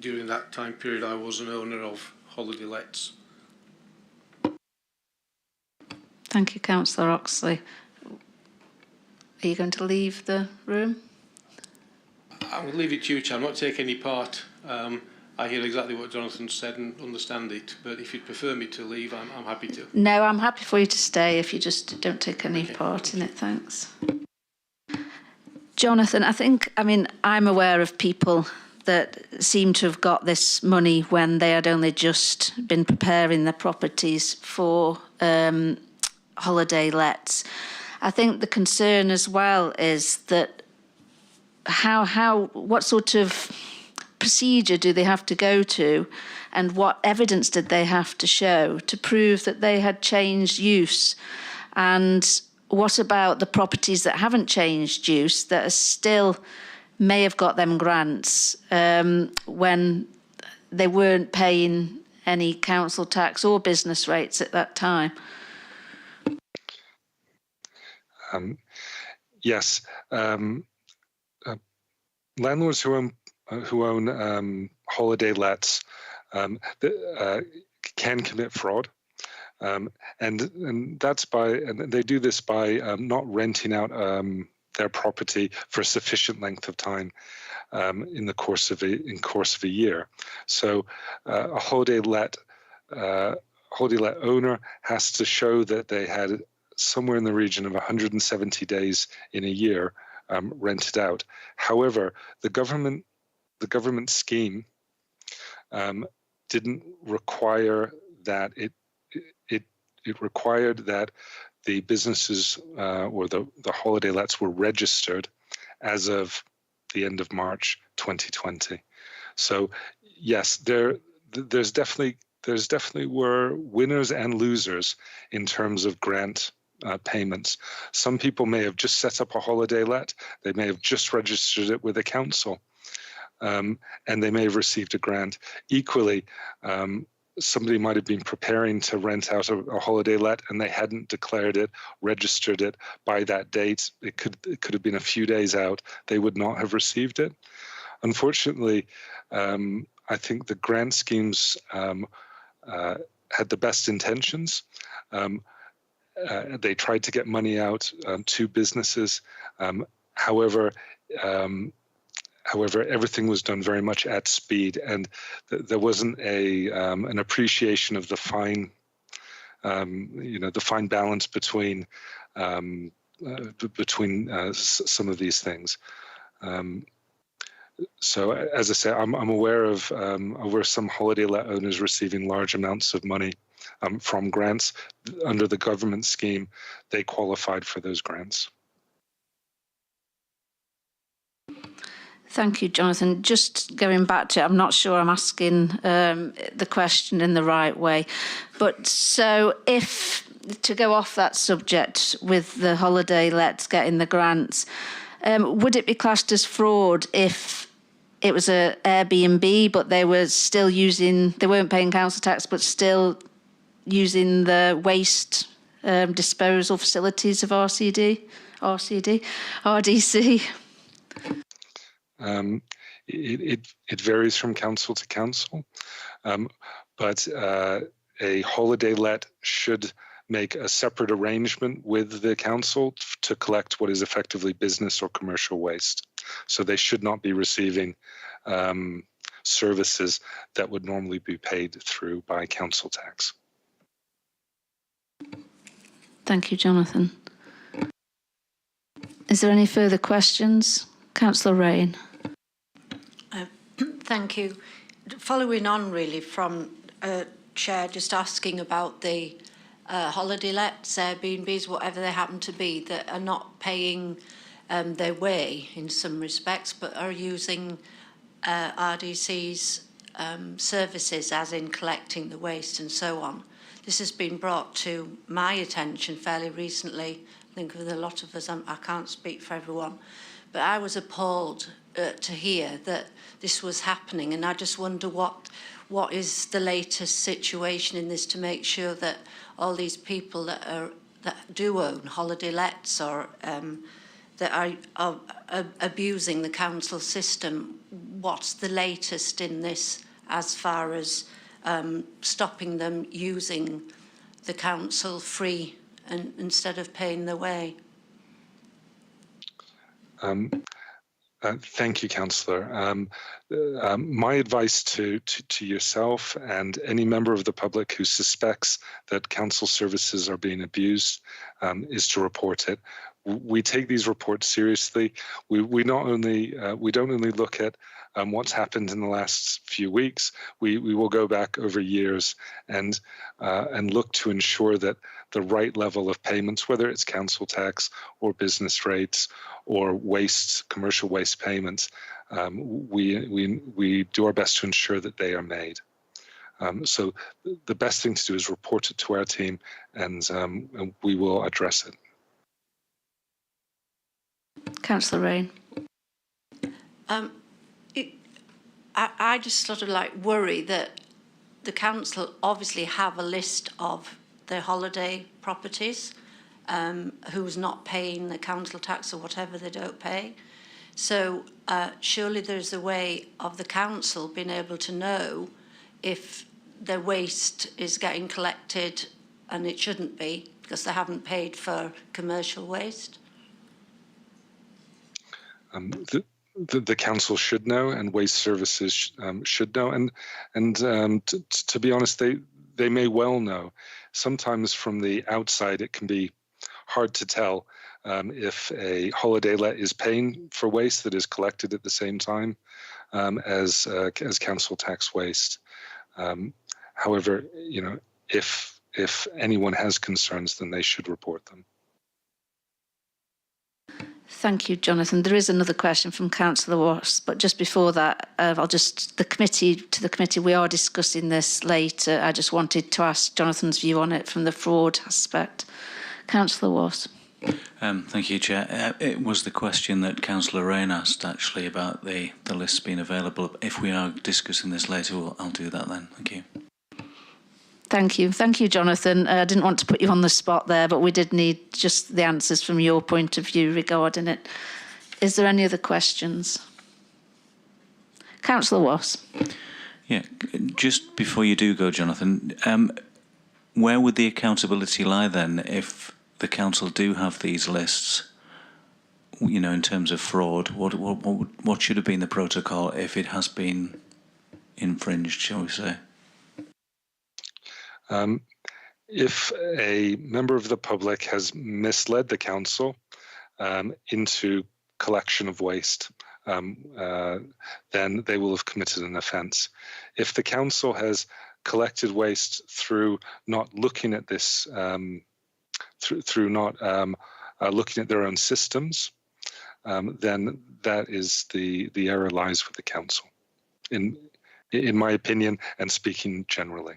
during that time period I was an owner of holiday lets. Thank you, Councillor Oxley. Are you going to leave the room? I will leave it to you, Chair. I'm not taking any part. I hear exactly what Jonathan said and understand it, but if you'd prefer me to leave, I'm happy to. No, I'm happy for you to stay if you just don't take any part in it, thanks. Jonathan, I'm aware of people that seem to have got this money when they had only just been preparing their properties for holiday lets. I think the concern as well is that what sort of procedure do they have to go to And what evidence did they have to show to prove that they had changed use? And what about the properties that haven't changed use, that are still may have got them grants when they weren't paying any council tax or business rates at that time? Yes, landlords who own holiday lets can commit fraud, and that's and they do this by not renting out their property for a sufficient length of time in the course of a year. So a holiday let owner has to show that they had somewhere in the region of 170 days in a year rented out. However, the government scheme didn't require that. It required that the businesses or the holiday lets were registered as of the end of March 2020. So yes, there's definitely were winners and losers in terms of grant payments. Some people may have just set up a holiday let, they may have just registered it with a council, and they may have received a grant. Equally, somebody might have been preparing to rent out a holiday let and they hadn't declared it, registered it by that date. It could have been a few days out. They would not have received it. Unfortunately, I think the grant schemes had the best intentions. They tried to get money out to businesses. However, everything was done very much at speed, and there wasn't an appreciation of the fine, the fine balance between some of these things. So, as I say, I'm aware of some holiday let owners receiving large amounts of money from grants. Under the government scheme, they qualified for those grants. Thank you, Jonathan. Just going back to it, I'm not sure I'm asking the question in the right way. But so to go off that subject with the holiday lets getting the grants, would it be classed as fraud if it was a Airbnb, but they were still they weren't paying council tax, but still using the waste disposal facilities of RDC? It varies from council to council, but a holiday let should make a separate arrangement with the council to collect what is effectively business or commercial waste. So they should not be receiving services that would normally be paid through by council tax. Thank you, Jonathan. Is there any further questions? Councillor Rain. Thank you. Following on really from Chair just asking about the holiday lets, Airbnbs, whatever they happen to be, that are not paying their way in some respects, but are using RDC's services, as in collecting the waste and so on. This has been brought to my attention fairly recently. I think with a lot of us, I can't speak for everyone, but I was appalled to hear that this was happening, and I just wonder what is the latest situation in this to make sure that all these people that do own holiday lets or that are abusing the council system, what's the latest in this as far as stopping them using the council free and instead of paying their way? Thank you, Councillor. My advice to yourself and any member of the public who suspects that council services are being abused is to report it. We take these reports seriously. We don't only look at what's happened in the last few weeks. We will go back over years and look to ensure that the right level of payments, whether it's council tax or business rates or waste, commercial waste payments, we do our best to ensure that they are made. So the best thing to do is report it to our team, and we will address it. Councillor Rain. I just sort of like worry that the council obviously have a list of their holiday properties, who's not paying the council tax or whatever they don't pay. So surely there's a way of the council being able to know if their waste is getting collected and it shouldn't be because they haven't paid for commercial waste. The council should know, and waste services should know, and to be honest, they may well know. Sometimes from the outside, it can be hard to tell if a holiday let is paying for waste that is collected at the same time as council tax waste. However, you know, if anyone has concerns, then they should report them. Thank you, Jonathan. There is another question from Councillor Watts, but just before that, to the committee, we are discussing this later. I just wanted to ask Jonathan's view on it from the fraud aspect. Councillor Watts. Thank you, Chair. It was the question that Councillor Rain asked, actually, about the list being available. If we are discussing this later, I'll do that then. Thank you. Thank you. Thank you, Jonathan. I didn't want to put you on the spot there, but we did need just the answers from your point of view regarding it. Is there any other questions? Councillor Watts. Yeah, just before you do go, Jonathan, where would the accountability lie then if the council do have these lists, you know, in terms of fraud? What should have been the protocol if it has been infringed, shall we say? If a member of the public has misled the council into collection of waste, then they will have committed an offence. If the council has collected waste through not looking at this, through not looking at their own systems, then that is the error lies with the council, in my opinion, and speaking generally.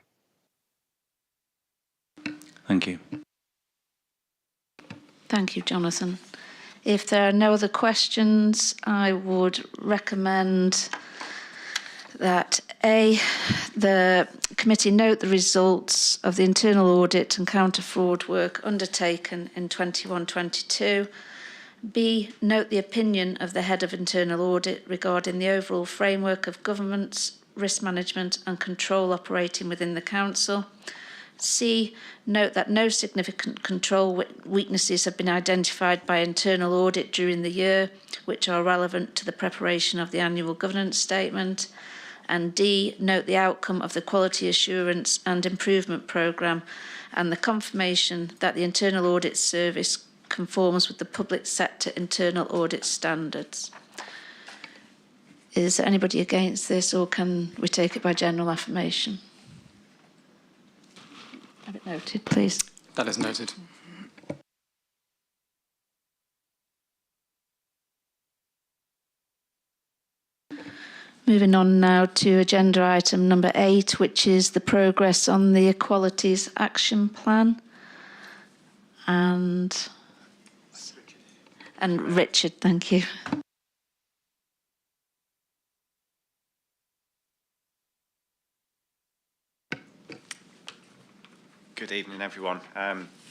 Thank you. Thank you, Jonathan. If there are no other questions, I would recommend that A, the committee note the results of the internal audit and counter-fraud work undertaken in 21-22. B, note the opinion of the head of internal audit regarding the overall framework of governance, risk management and control operating within the council. C, note that no significant control weaknesses have been identified by internal audit during the year, which are relevant to the preparation of the annual governance statement. And D, note the outcome of the quality assurance and improvement programme and the confirmation that the internal audit service conforms with the public sector internal audit standards. Is there anybody against this, or can we take it by general affirmation? Have it noted, please. That is noted. Moving on now to agenda item number 8, which is the progress on the Equalities Action Plan. And Richard, thank you. Good evening, everyone.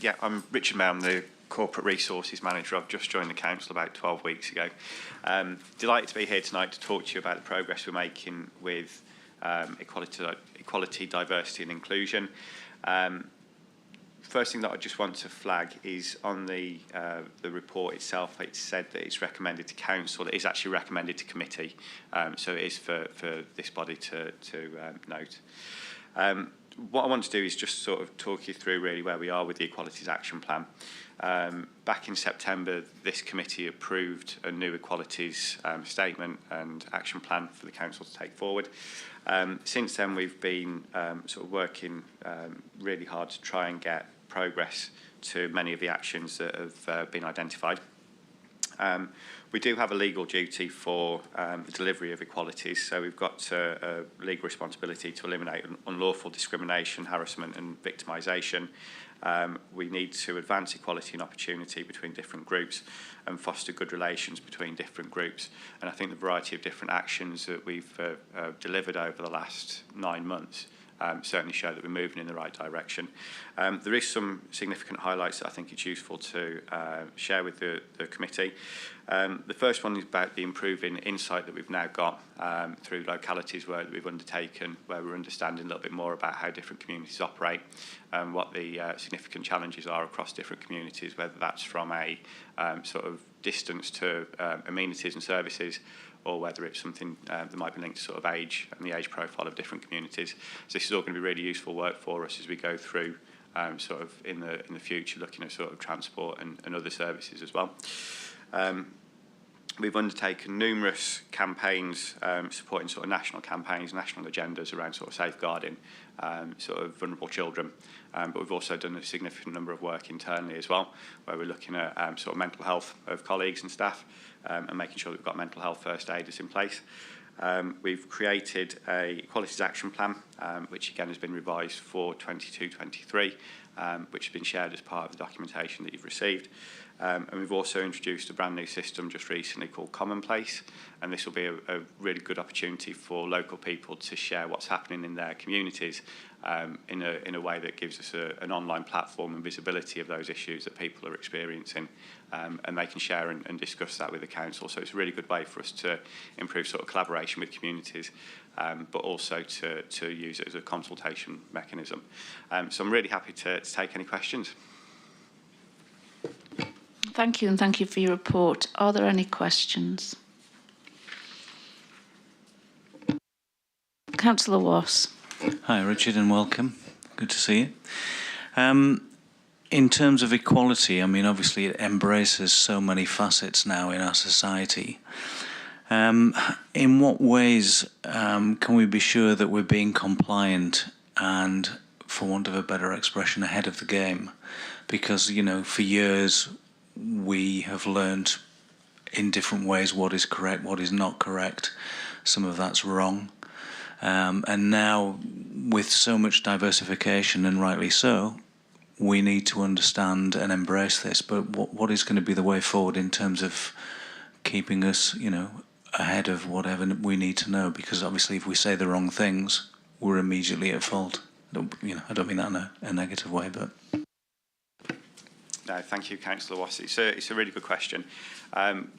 Yeah, I'm Richard May. I'm the Corporate Resources Manager. I've just joined the council about 12 weeks ago. Delighted to be here tonight to talk to you about the progress we're making with equality, diversity and inclusion. First thing that I just want to flag is on the report itself. It said that it's recommended to council. It is actually recommended to committee, so it is for this body to note. What I want to do is just sort of talk you through really where we are with the Equalities Action Plan. Back in September, this committee approved a new equalities statement and action plan for the council to take forward. Since then, we've been sort of working really hard to try and get progress to many of the actions that have been identified. We do have a legal duty for the delivery of equalities, so we've got a legal responsibility to eliminate unlawful discrimination, harassment and victimisation. We need to advance equality and opportunity between different groups and foster good relations between different groups. And I think the variety of different actions that we've delivered over the last 9 months certainly show that we're moving in the right direction. There is some significant highlights that I think it's useful to share with the committee. The first one is about the improving insight that we've now got through localities work that we've undertaken, where we're understanding a little bit more about how different communities operate and what the significant challenges are across different communities, whether that's from a sort of distance to amenities and services, or whether it's something that might be linked to sort of age and the age profile of different communities. So this is all going to be really useful work for us as we go through sort of in the future, looking at sort of transport and other services as well. We've undertaken numerous campaigns supporting sort of national campaigns, national agendas around sort of safeguarding sort of vulnerable children. But we've also done a significant number of work internally as well, where we're looking at sort of mental health of colleagues and staff and making sure that we've got mental health first aiders in place. We've created a Equalities Action Plan, which again has been revised for 22-23, which has been shared as part of the documentation that you've received. And we've also introduced a brand new system just recently called Commonplace, and this will be a really good opportunity for local people to share what's happening in their communities in a way that gives us an online platform and visibility of those issues that people are experiencing, and they can share and discuss that with the council. So it's a really good way for us to improve sort of collaboration with communities, but also to use it as a consultation mechanism. So I'm really happy to take any questions. Thank you, and thank you for your report. Are there any questions? Councillor Wass. Hi, Richard, and welcome. Good to see you. In terms of equality, I mean, obviously it embraces so many facets now in our society. In what ways can we be sure that we're being compliant and, for want of a better expression, ahead of the game? Because, you know, for years we have learned in different ways what is correct, what is not correct. Some of that's wrong. And now, with so much diversification, and rightly so, we need to understand and embrace this. But what is going to be the way forward in terms of keeping us, you know, ahead of whatever we need to know? Because obviously, if we say the wrong things, we're immediately at fault. I don't mean that in a negative way, but. No, thank you, Councillor Wass. It's a really good question.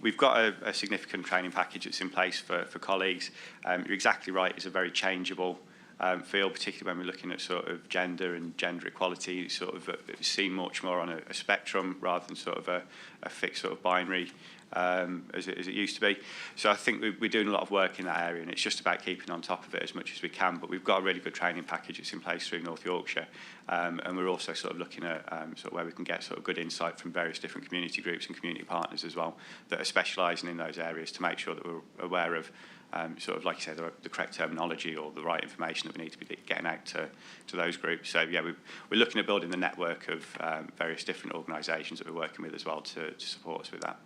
We've got a significant training package that's in place for colleagues. You're exactly right, it's a very changeable field, particularly when we're looking at sort of gender and gender equality. It's sort of seen much more on a spectrum rather than sort of a fixed sort of binary as it used to be. So I think we're doing a lot of work in that area, and it's just about keeping on top of it as much as we can. But we've got a really good training package that's in place through North Yorkshire, and we're also sort of looking at sort of where we can get sort of good insight from various different community groups and community partners as well that are specialising in those areas to make sure that we're aware of sort of, like you say, the correct terminology or the right information that we need to be getting out to those groups. So yeah, we're looking at building the network of various different organisations that we're working with as well to support us with that.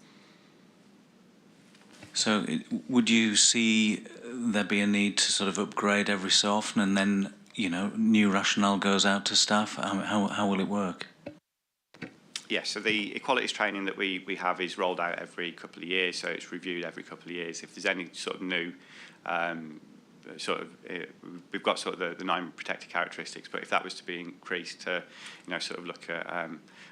So would you see there be a need to sort of upgrade every so often, and then, you know, new rationale goes out to staff? How will it work? Yes, so the equalities training that we have is rolled out every couple of years, so it's reviewed every couple of years. If there's any sort of new we've got sort of the 9 protected characteristics, but if that was to be increased to, you know, sort of look at, I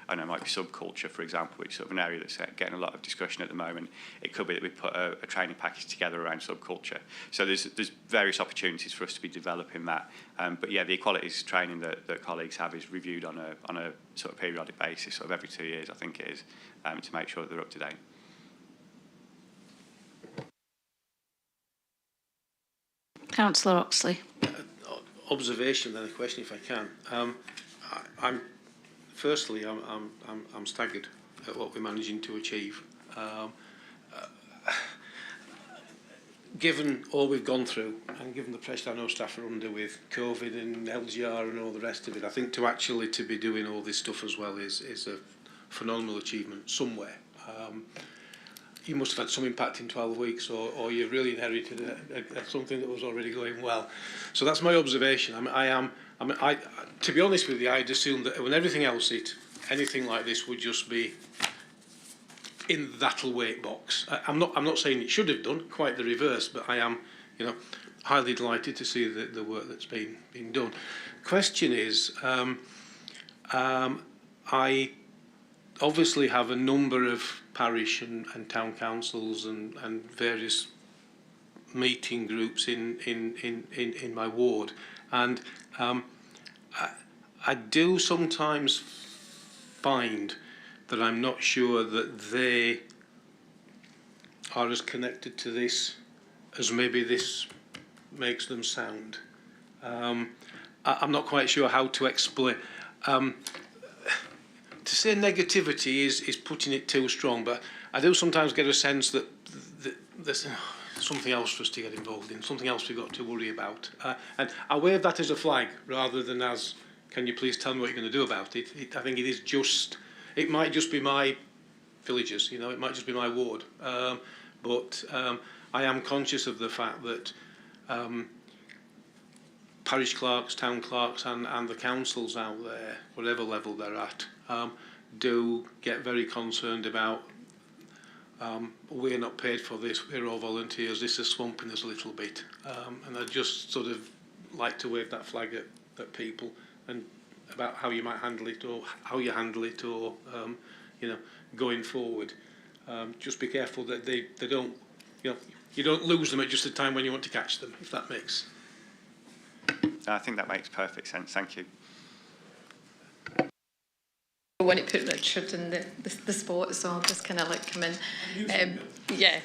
don't know, it might be subculture, for example, which is sort of an area that's getting a lot of discussion at the moment. It could be that we put a training package together around subculture. So there's various opportunities for us to be developing that. But yeah, the equalities training that colleagues have is reviewed on a sort of periodic basis, sort of every 2 years, I think it is, to make sure that they're up to date. Councillor Oxley. Observation, then a question, if I can. I'm staggered at what we're managing to achieve. Given all we've gone through, and given the pressure I know staff are under with COVID and LGR and all the rest of it, I think to be doing all this stuff as well is a phenomenal achievement somewhere. you must have had some impact in 12 weeks, or you've really inherited something that was already going well. So that's my observation. To be honest with you, I'd assume that when everything else anything like this would just be in the that'll wait box. I'm not saying it should have done, quite the reverse, but I am, highly delighted to see the work that's been done. Question is, I obviously have a number of parish and town councils and various meeting groups in my ward, and I do sometimes find that I'm not sure that they are as connected to this as maybe this makes them sound. I'm not quite sure how to explain. To say negativity is putting it too strong, but I do sometimes get a sense that there's something else for us to get involved in, something else we've got to worry about. And I wave that as a flag rather than as, can you please tell me what you're going to do about it? I think it might just be my villagers, it might just be my ward. But I am conscious of the fact that parish clerks, town clerks and the councils out there, whatever level they're at, do get very concerned about we're not paid for this, we're all volunteers, this is swamping us a little bit. And I just sort of like to wave that flag at people and about how you might handle it or how you handle it or, going forward. Just be careful that they don't, you don't lose them at just the time when you want to catch them, if that makes. I think that makes perfect sense. Thank you. I want to put Richard in the spot, so I'll just kind of come in. Yeah.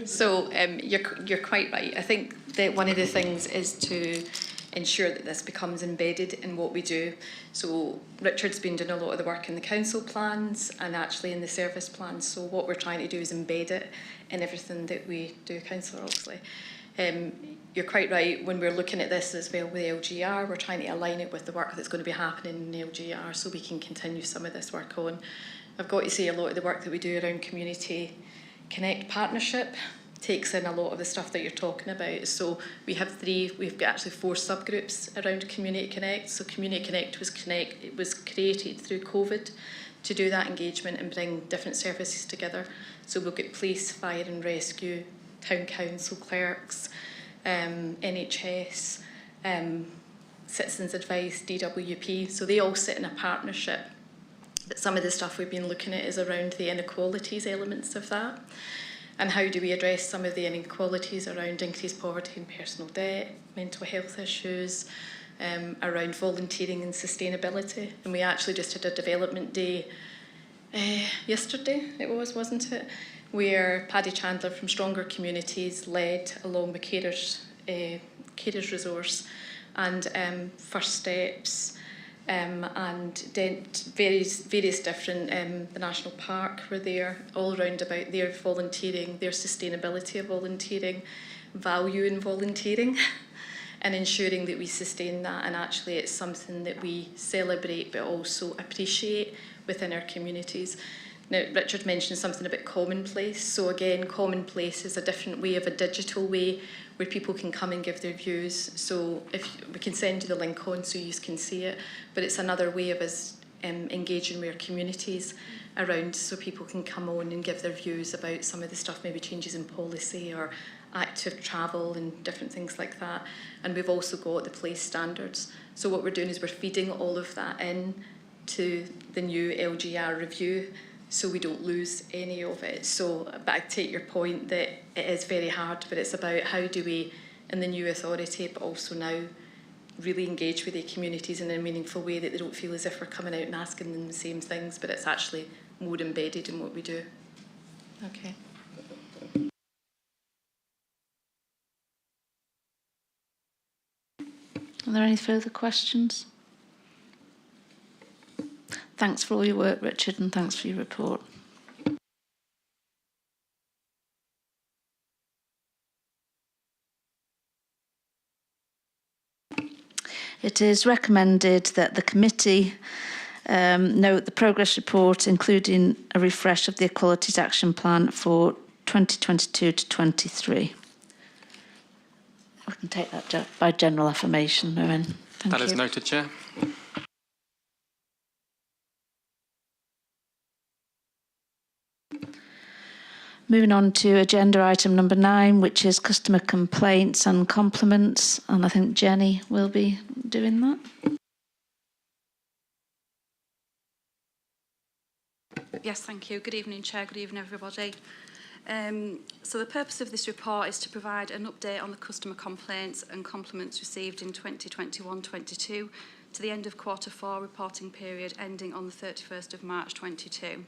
So you're quite right. I think that one of the things is to ensure that this becomes embedded in what we do. So Richard's been doing a lot of the work in the council plans and actually in the service plans. So what we're trying to do is embed it in everything that we do, Councillor Oxley. You're quite right, when we're looking at this as well with LGR, we're trying to align it with the work that's going to be happening in LGR so we can continue some of this work on. I've got to say a lot of the work that we do around Community Connect partnership takes in a lot of the stuff that you're talking about. So we've got actually 4 subgroups around Community Connect. So Community Connect was created through COVID to do that engagement and bring different services together. So we'll get police, fire and rescue, town council clerks, NHS, citizens advice, DWP, so they all sit in a partnership. But some of the stuff we've been looking at is around the inequalities elements of that, and how do we address some of the inequalities around increased poverty and personal debt, mental health issues, around volunteering and sustainability. And we actually just had a development day yesterday, wasn't it? Where Paddy Chandler from Stronger Communities led, along with Carers Resource and First Steps and various different, the National Park were there, all around about their volunteering, their sustainability of volunteering, value in volunteering and ensuring that we sustain that, and actually it's something that we celebrate but also appreciate within our communities. Now, Richard mentioned something about commonplace. So again, commonplace is a different way of a digital way where people can come and give their views. So if we can send you the link on so you can see it, but it's another way of us engaging with our communities around so people can come on and give their views about some of the stuff, maybe changes in policy or active travel and different things like that. And we've also got the place standards. So what we're doing is we're feeding all of that in to the new LGR review, so we don't lose any of it. So, but I take your point that it is very hard, but it's about how do we, in the new authority, but also now, really engage with the communities in a meaningful way that they don't feel as if we're coming out and asking them the same things, but it's actually more embedded in what we do. Okay. Are there any further questions? Thanks for all your work, Richard, and thanks for your report. It is recommended that the committee Note the progress report, including a refresh of the Equalities Action Plan for 2022 to 23. We can take that by general affirmation, Owen. Thank you. That is noted, Chair. Moving on to agenda item number 9, which is customer complaints and compliments. And I think Jenny will be doing that. Yes, thank you. Good evening, Chair. Good evening, everybody. So the purpose of this report is to provide an update on the customer complaints and compliments received in 2021-22 to the end of Q4 reporting period ending on the 31st of March 22.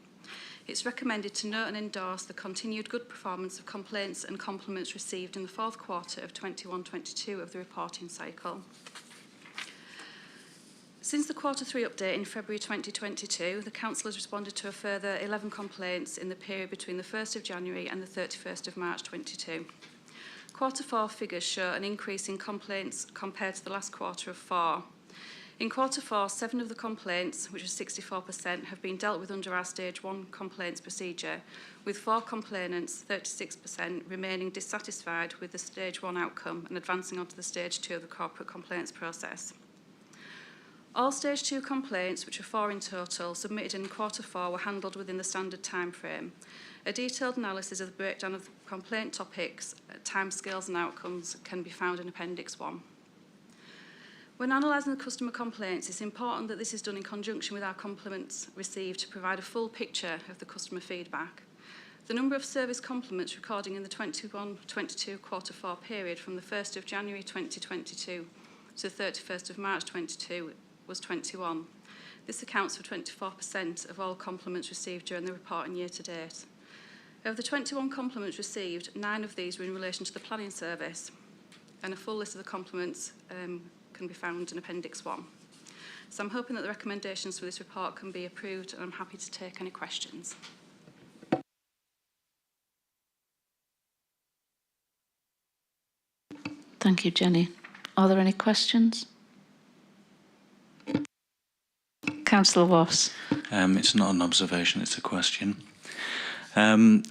It's recommended to note and endorse the continued good performance of complaints and compliments received in the fourth quarter of 21-22 of the reporting cycle. Since the Q3 update in February 2022, the Council has responded to a further 11 complaints in the period between the 1st of January and the 31st of March 22. Q4 figures show an increase in complaints compared to the last quarter of 4. In Q4, 7 of the complaints, which is 64%, have been dealt with under our Stage 1 complaints procedure, with 4 complainants, 36%, remaining dissatisfied with the Stage 1 outcome and advancing onto the Stage 2 of the corporate complaints process. All Stage 2 complaints, which are 4 in total, submitted in Q4 were handled within the standard timeframe. A detailed analysis of the breakdown of the complaint topics, timescales and outcomes can be found in Appendix 1. When analysing the customer complaints, it's important that this is done in conjunction with our compliments received to provide a full picture of the customer feedback. The number of service compliments recording in the 21-22 Q4 period from the 1st of January 2022 to the 31st of March 22 was 21. This accounts for 24% of all compliments received during the reporting year to date. Of the 21 compliments received, 9 of these were in relation to the planning service, and a full list of the compliments can be found in Appendix 1. So I'm hoping that the recommendations for this report can be approved, and I'm happy to take any questions. Thank you, Jenny. Are there any questions? Councillor Wass. It's not an observation, it's a question. Thank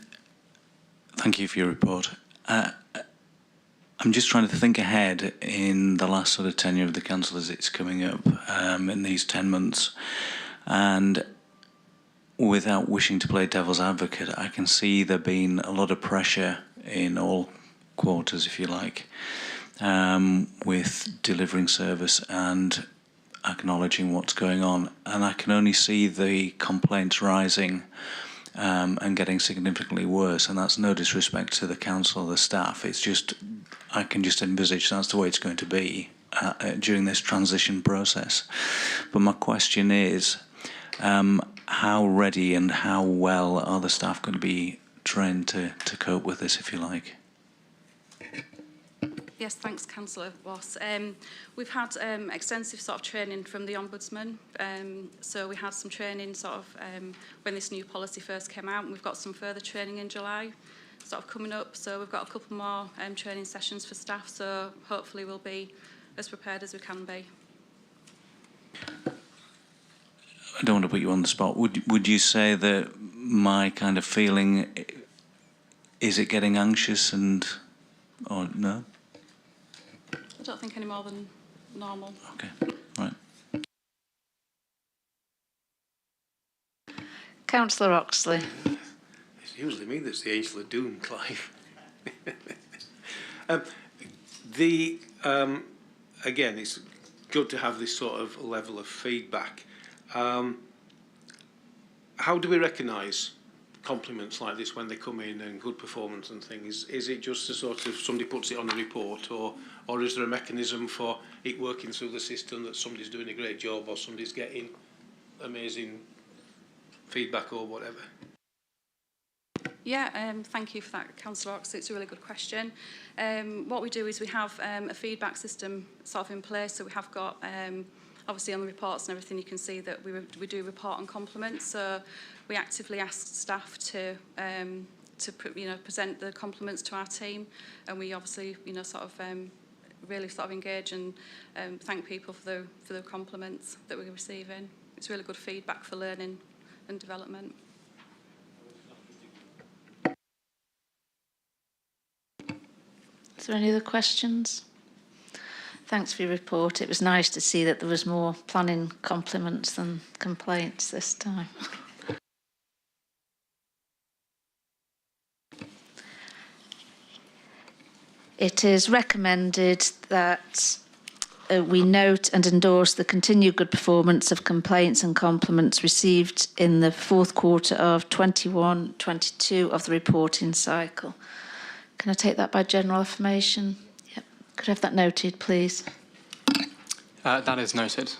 you for your report. I'm just trying to think ahead in the last sort of tenure of the council as it's coming up in these 10 months. And without wishing to play devil's advocate, I can see there being a lot of pressure in all quarters, if you like, with delivering service and acknowledging what's going on. And I can only see the complaints rising and getting significantly worse, and that's no disrespect to the council or the staff. It's just, I can just envisage that's the way it's going to be during this transition process. But my question is, how ready and how well are the staff going to be trained to cope with this, if you like? Yes, thanks, Councillor Wass. We've had extensive sort of training from the Ombudsman. So we had some training sort of when this new policy first came out, and we've got some further training in July sort of coming up. So we've got a couple more training sessions for staff. So hopefully we'll be as prepared as we can be. I don't want to put you on the spot. Would you say that my kind of feeling, is it getting anxious and, or no? I don't think any more than normal. Okay, right. Councillor Oxley. It's usually me that's the angel of doom, Clive. Again, it's good to have this sort of level of feedback. How do we recognise compliments like this when they come in and good performance and things? Is it just a sort of somebody puts it on a report, or is there a mechanism for it working through the system that somebody's doing a great job or somebody's getting amazing feedback or whatever? Yeah, thank you for that, Councillor Oxley. It's a really good question. What we do is we have a feedback system sort of in place. So we have got, obviously on the reports and everything, you can see that we do report on compliments. So we actively ask staff to present the compliments to our team, and we obviously sort of really sort of engage and thank people for the compliments that we're receiving. It's really good feedback for learning and development. Is there any other questions? Thanks for your report. It was nice to see that there was more planning compliments than complaints this time. It is recommended that we note and endorse the continued good performance of complaints and compliments received in the fourth quarter of 21-22 of the reporting cycle. Can I take that by general affirmation? Yep. Could I have that noted, please? That is noted.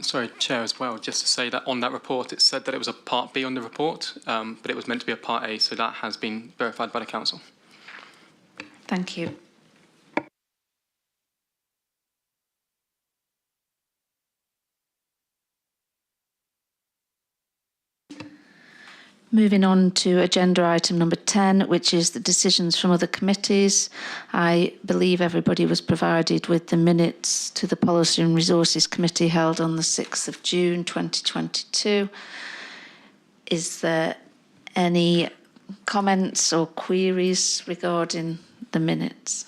Sorry, Chair, as well, just to say that on that report, it said that it was a Part B on the report, but it was meant to be a Part A, so that has been verified by the Council. Thank you. Moving on to agenda item number 10, which is the decisions from other committees. I believe everybody was provided with the minutes to the Policy and Resources Committee held on the 6th of June 2022. Is there any comments or queries regarding the minutes?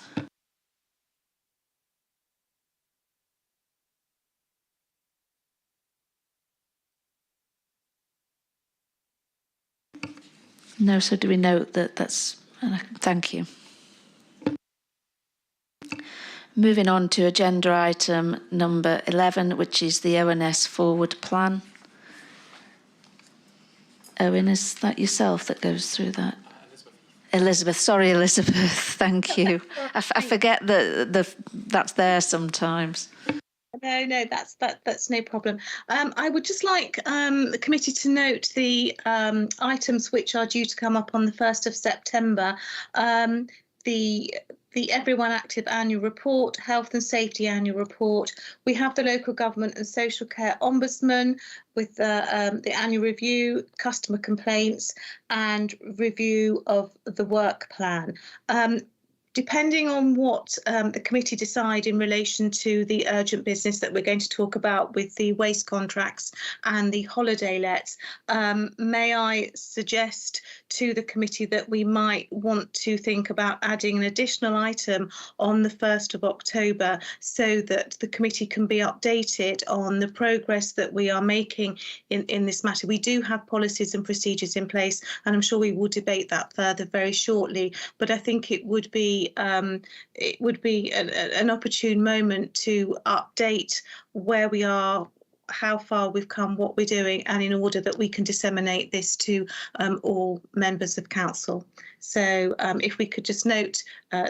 No, so do we note that that's... thank you. Moving on to agenda item number 11, which is the ONS forward plan. Owen, is that yourself that goes through that? Elizabeth, sorry, Elizabeth, thank you. I forget that that's there sometimes. No, that's no problem. I would just like the committee to note the items which are due to come up on the 1st of September. The Everyone Active Annual Report, Health and Safety Annual Report. We have the Local Government and Social Care Ombudsman with the annual review, customer complaints and review of the work plan. Depending on what the committee decide in relation to the urgent business that we're going to talk about with the waste contracts and the holiday lets, may I suggest to the committee that we might want to think about adding an additional item on the 1st of October so that the committee can be updated on the progress that we are making in this matter. We do have policies and procedures in place, and I'm sure we will debate that further very shortly, but I think it would be an opportune moment to update where we are, how far we've come, what we're doing, and in order that we can disseminate this to all members of council. So if we could just note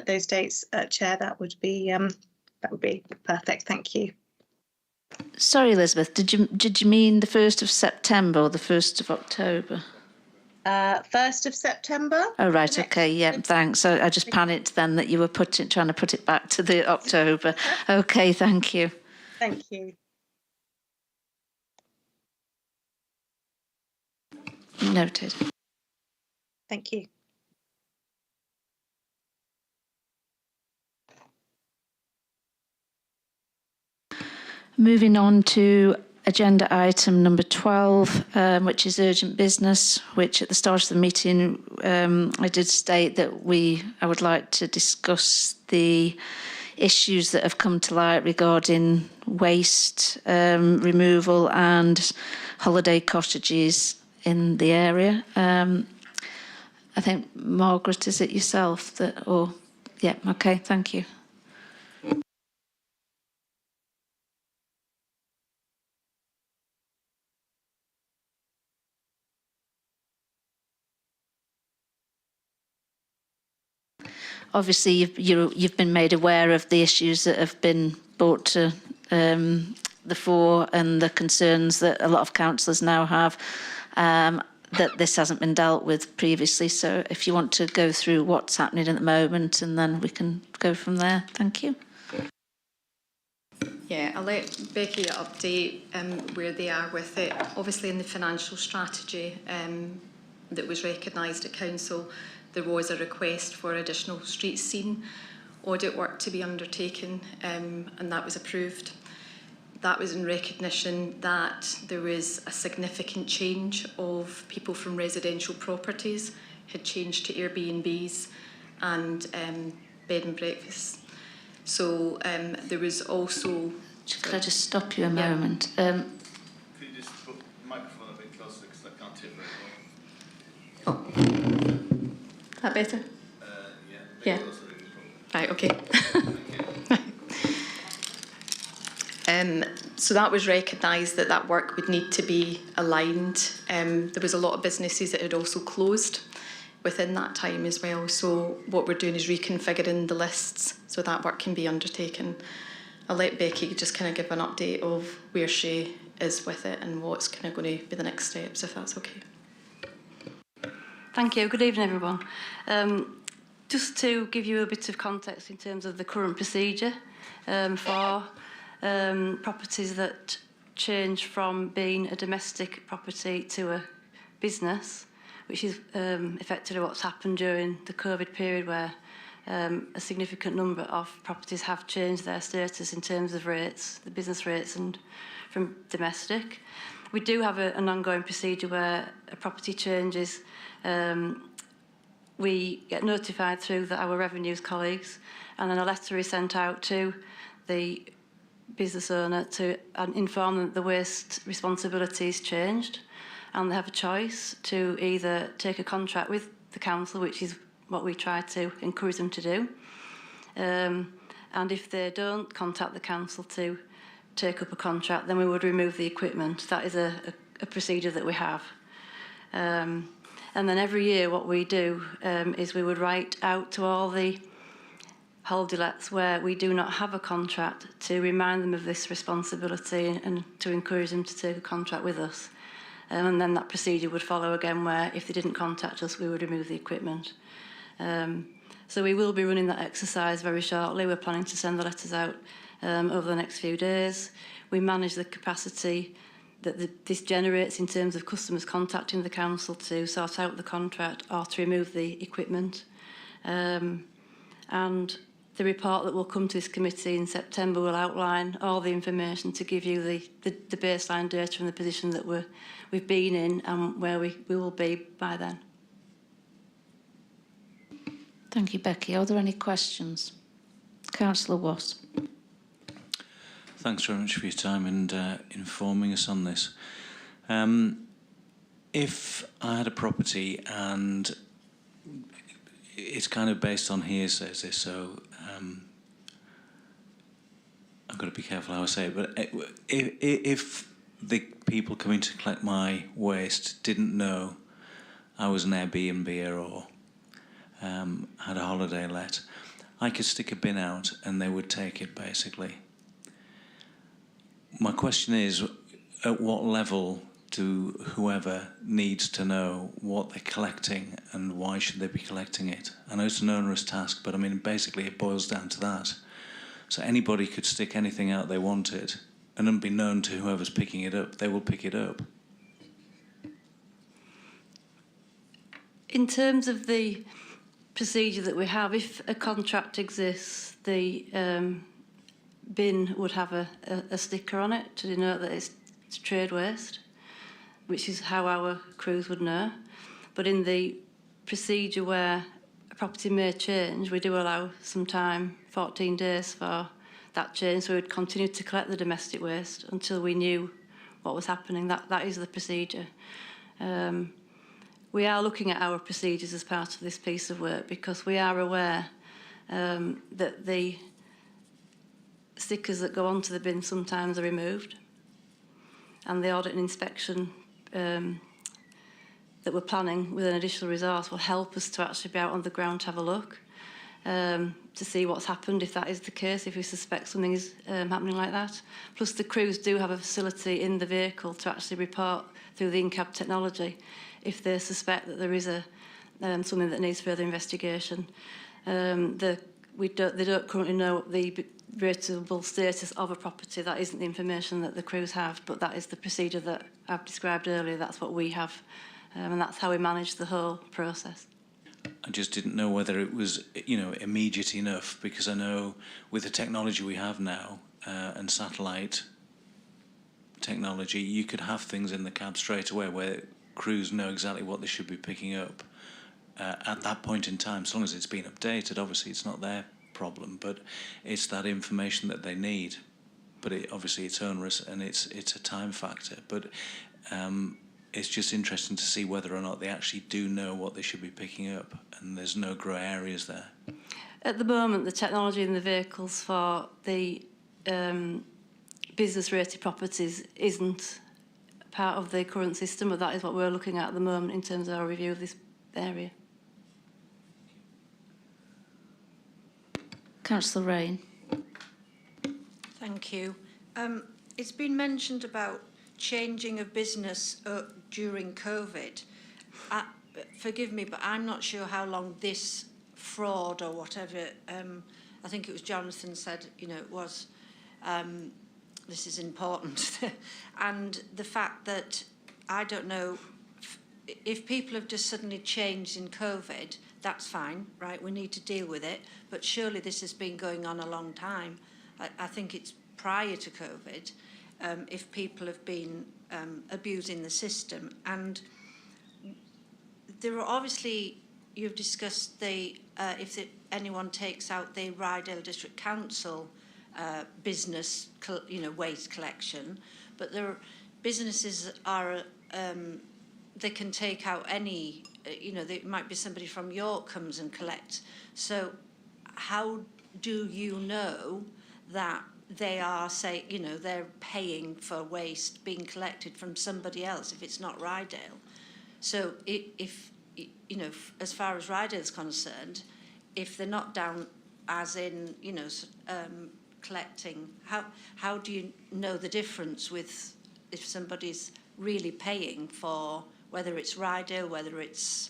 those dates, Chair, that would be perfect. Thank you. Sorry, Elizabeth, did you mean the 1st of September or the 1st of October? 1st of September. Oh, right, okay, yeah, thanks. I just panicked then that you were trying to put it back to the October. Okay, thank you. Thank you. Noted. Thank you. Moving on to agenda item number 12, which is urgent business, which at the start of the meeting I did state that I would like to discuss the issues that have come to light regarding waste removal and holiday cottages in the area. I think, Margaret, is it yourself that, or, yeah, okay, thank you. Obviously, you've been made aware of the issues that have been brought to the fore and the concerns that a lot of councillors now have, that this hasn't been dealt with previously. So if you want to go through what's happening at the moment, and then we can go from there. Thank you. Yeah, I'll let Becky update where they are with it. Obviously, in the financial strategy that was recognised at council, there was a request for additional street scene audit work to be undertaken, and that was approved. that was in recognition that there was a significant change of people from residential properties had changed to Airbnbs and bed and breakfasts. So there was also... Could I just stop you a moment? Could you just put the microphone a bit closer because I can't hear very well. Is that better? Yeah. Right, okay. So that was recognised that that work would need to be aligned. There was a lot of businesses that had also closed within that time as well. So what we're doing is reconfiguring the lists so that work can be undertaken. I'll let Becky just kind of give an update of where she is with it and what's kind of going to be the next steps, if that's okay. Thank you. Good evening, everyone. Just to give you a bit of context in terms of the current procedure for properties that change from being a domestic property to a business, which is effectively what's happened during the COVID period, where a significant number of properties have changed their status in terms of rates, the business rates, and from domestic. We do have an ongoing procedure where a property changes. We get notified through our revenues colleagues, and then a letter is sent out to the business owner to inform them that the waste responsibility is changed, and they have a choice to either take a contract with the council, which is what we try to encourage them to do, and if they don't contact the council to take up a contract, then we would remove the equipment. That is a procedure that we have. And then every year what we do is we would write out to all the holdylets where we do not have a contract to remind them of this responsibility and to encourage them to take a contract with us. And then that procedure would follow again, where if they didn't contact us, we would remove the equipment. So we will be running that exercise very shortly. We're planning to send the letters out over the next few days. We manage the capacity that this generates in terms of customers contacting the council to sort out the contract or to remove the equipment. And the report that will come to this committee in September will outline all the information to give you the baseline data and the position that we've been in and where we will be by then. Thank you, Becky. Are there any questions? Councillor Watt. Thanks very much for your time and informing us on this. If I had a property and it's kind of based on hearsay, so I've got to be careful how I say it, but if the people coming to collect my waste didn't know I was an Airbnb or had a holiday let, I could stick a bin out and they would take it, basically. My question is, at what level do whoever needs to know what they're collecting and why should they be collecting it? I know it's an onerous task, but I mean, basically it boils down to that. So anybody could stick anything out they wanted, and unbeknown to whoever's picking it up, they will pick it up. In terms of the procedure that we have, if a contract exists, the bin would have a sticker on it to denote that it's trade waste, which is how our crews would know. But in the procedure where a property may change, we do allow some time, 14 days for that change, so we would continue to collect the domestic waste until we knew what was happening. That is the procedure. We are looking at our procedures as part of this piece of work because we are aware that the stickers that go onto the bin sometimes are removed, and the audit and inspection that we're planning with an additional resource will help us to actually be out on the ground to have a look to see what's happened, if that is the case, if we suspect something is happening like that. Plus the crews do have a facility in the vehicle to actually report through the in-cab technology if they suspect that there is something that needs further investigation. They don't currently know the rateable status of a property. That isn't the information that the crews have, but that is the procedure that I've described earlier. That's what we have, and that's how we manage the whole process. I just didn't know whether it was, immediate enough, because I know with the technology we have now and satellite technology, you could have things in the cab straight away where crews know exactly what they should be picking up at that point in time, as long as it's been updated. Obviously, it's not their problem, but it's that information that they need. But obviously, it's onerous and it's a time factor. But it's just interesting to see whether or not they actually do know what they should be picking up, and there's no grey areas there. At the moment, the technology in the vehicles for the business-rated properties isn't part of the current system, but that is what we're looking at the moment in terms of our review of this area. Councillor Rain. Thank you. It's been mentioned about changing of business during COVID. Forgive me, but I'm not sure how long this fraud or whatever, I think it was Jonathan said, you know, it was, this is important. And the fact that, I don't know, if people have just suddenly changed in COVID, that's fine, right? We need to deal with it. But surely this has been going on a long time. I think it's prior to COVID, if people have been abusing the system. And there are obviously, you've discussed the, if anyone takes out the Ryedale District Council business, waste collection, but there are, businesses are, they can take out any, there might be somebody from York comes and collect. So how do you know that they are, say, they're paying for waste being collected from somebody else if it's not Ryedale? So if as far as Ryedale is concerned, if they're not down as in, collecting, how do you know the difference with if somebody's really paying for, whether it's Ryedale, whether it's,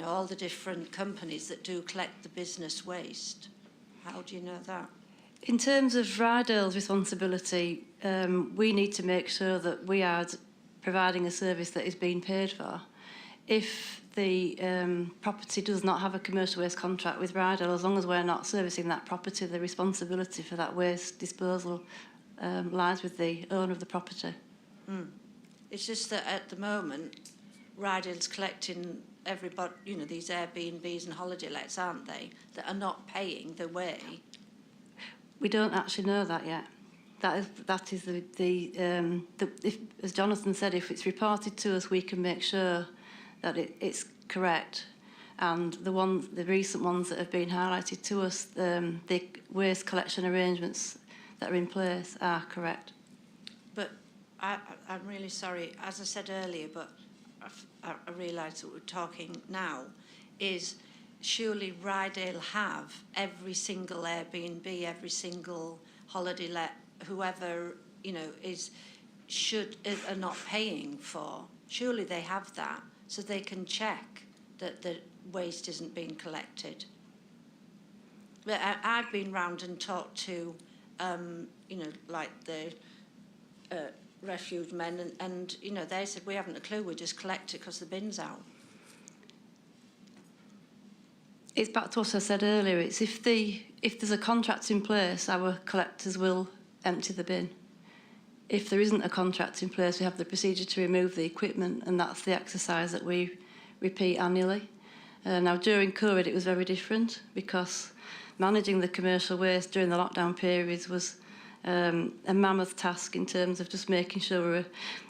all the different companies that do collect the business waste? How do you know that? In terms of Ryedale's responsibility, we need to make sure that we are providing a service that is being paid for. If the property does not have a commercial waste contract with Ryedale, as long as we're not servicing that property, the responsibility for that waste disposal lies with the owner of the property. It's just that at the moment, Ryedale's collecting everybody, these Airbnbs and holiday lets, aren't they, that are not paying the way. We don't actually know that yet. That is if, as Jonathan said, if it's reported to us, we can make sure that it's correct. And the recent ones that have been highlighted to us, the waste collection arrangements that are in place are correct. But I'm really sorry, as I said earlier, but I realise that we're talking now, is surely Ryedale have every single Airbnb, every single holiday let, whoever, are not paying for. Surely they have that, so they can check that the waste isn't being collected. But I've been round and talked to, like the refuge men, and they said, we haven't a clue, we just collect it because the bin's out. It's back to what I said earlier. It's if there's a contract in place, our collectors will empty the bin. If there isn't a contract in place, we have the procedure to remove the equipment, and that's the exercise that we repeat annually. Now, during COVID, it was very different because managing the commercial waste during the lockdown periods was a mammoth task in terms of just making sure we were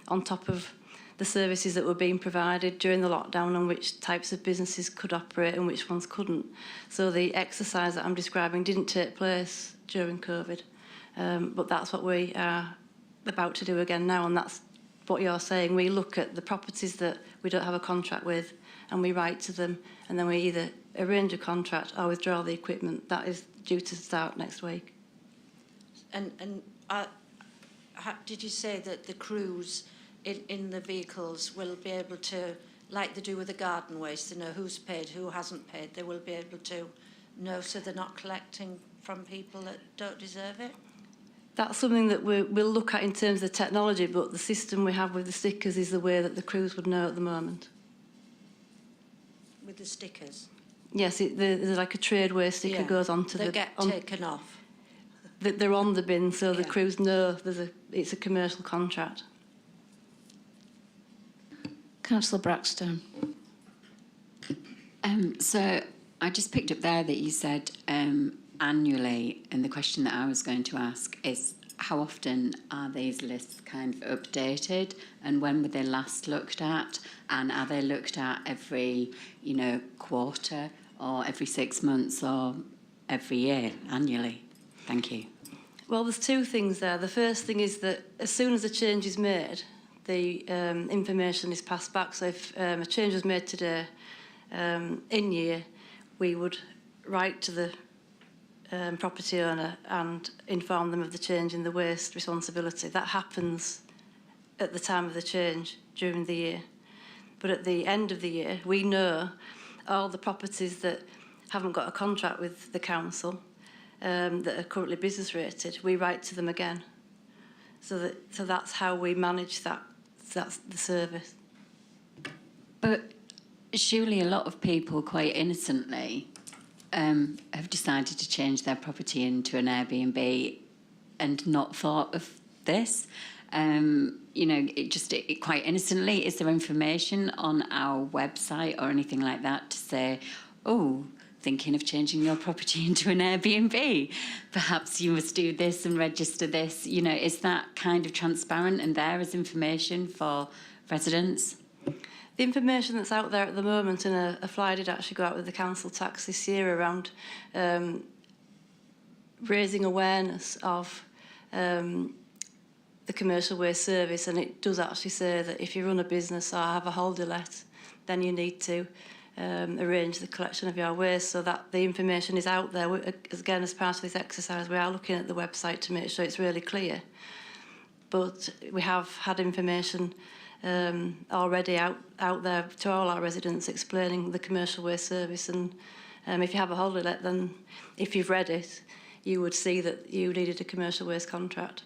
on top of the services that were being provided during the lockdown and which types of businesses could operate and which ones couldn't. So the exercise that I'm describing didn't take place during COVID, but that's what we are about to do again now, and that's what you're saying. We look at the properties that we don't have a contract with and we write to them, and then we either arrange a contract or withdraw the equipment. That is due to start next week. And did you say that the crews in the vehicles will be able to, like they do with the garden waste, to know who's paid, who hasn't paid? They will be able to know, so they're not collecting from people that don't deserve it? That's something that we'll look at in terms of the technology, but the system we have with the stickers is the way that the crews would know at the moment. With the stickers? Yes, there's like a trade waste sticker goes onto they get taken off. they're on the bin, so the crews know it's a commercial contract. Councillor Braxton. So I just picked up there that you said annually, and the question that I was going to ask is how often are these lists kind of updated, and when were they last looked at, and are they looked at every, quarter, or every 6 months, or every year, annually? Thank you. Well, there's two things there. The first thing is that as soon as a change is made, the information is passed back. So if a change was made today, in year, we would write to the property owner and inform them of the change in the waste responsibility. That happens at the time of the change during the year. But at the end of the year, we know all the properties that haven't got a contract with the council, that are currently business rated. We write to them again. So that's how we manage that. That's the service. But surely a lot of people quite innocently have decided to change their property into an Airbnb and not thought of this. It quite innocently, is there information on our website or anything like that to say, oh, thinking of changing your property into an Airbnb, perhaps you must do this and register this? Is that kind of transparent and there as information for residents? The information that's out there at the moment, and a flyer did actually go out with the council tax this year around raising awareness of the commercial waste service, and it does actually say that if you run a business or have a holiday let, then you need to arrange the collection of your waste, so that the information is out there. Again, as part of this exercise, we are looking at the website to make sure it's really clear. But we have had information already out there to all our residents explaining the commercial waste service, and if you have a holiday let, then if you've read it, you would see that you needed a commercial waste contract.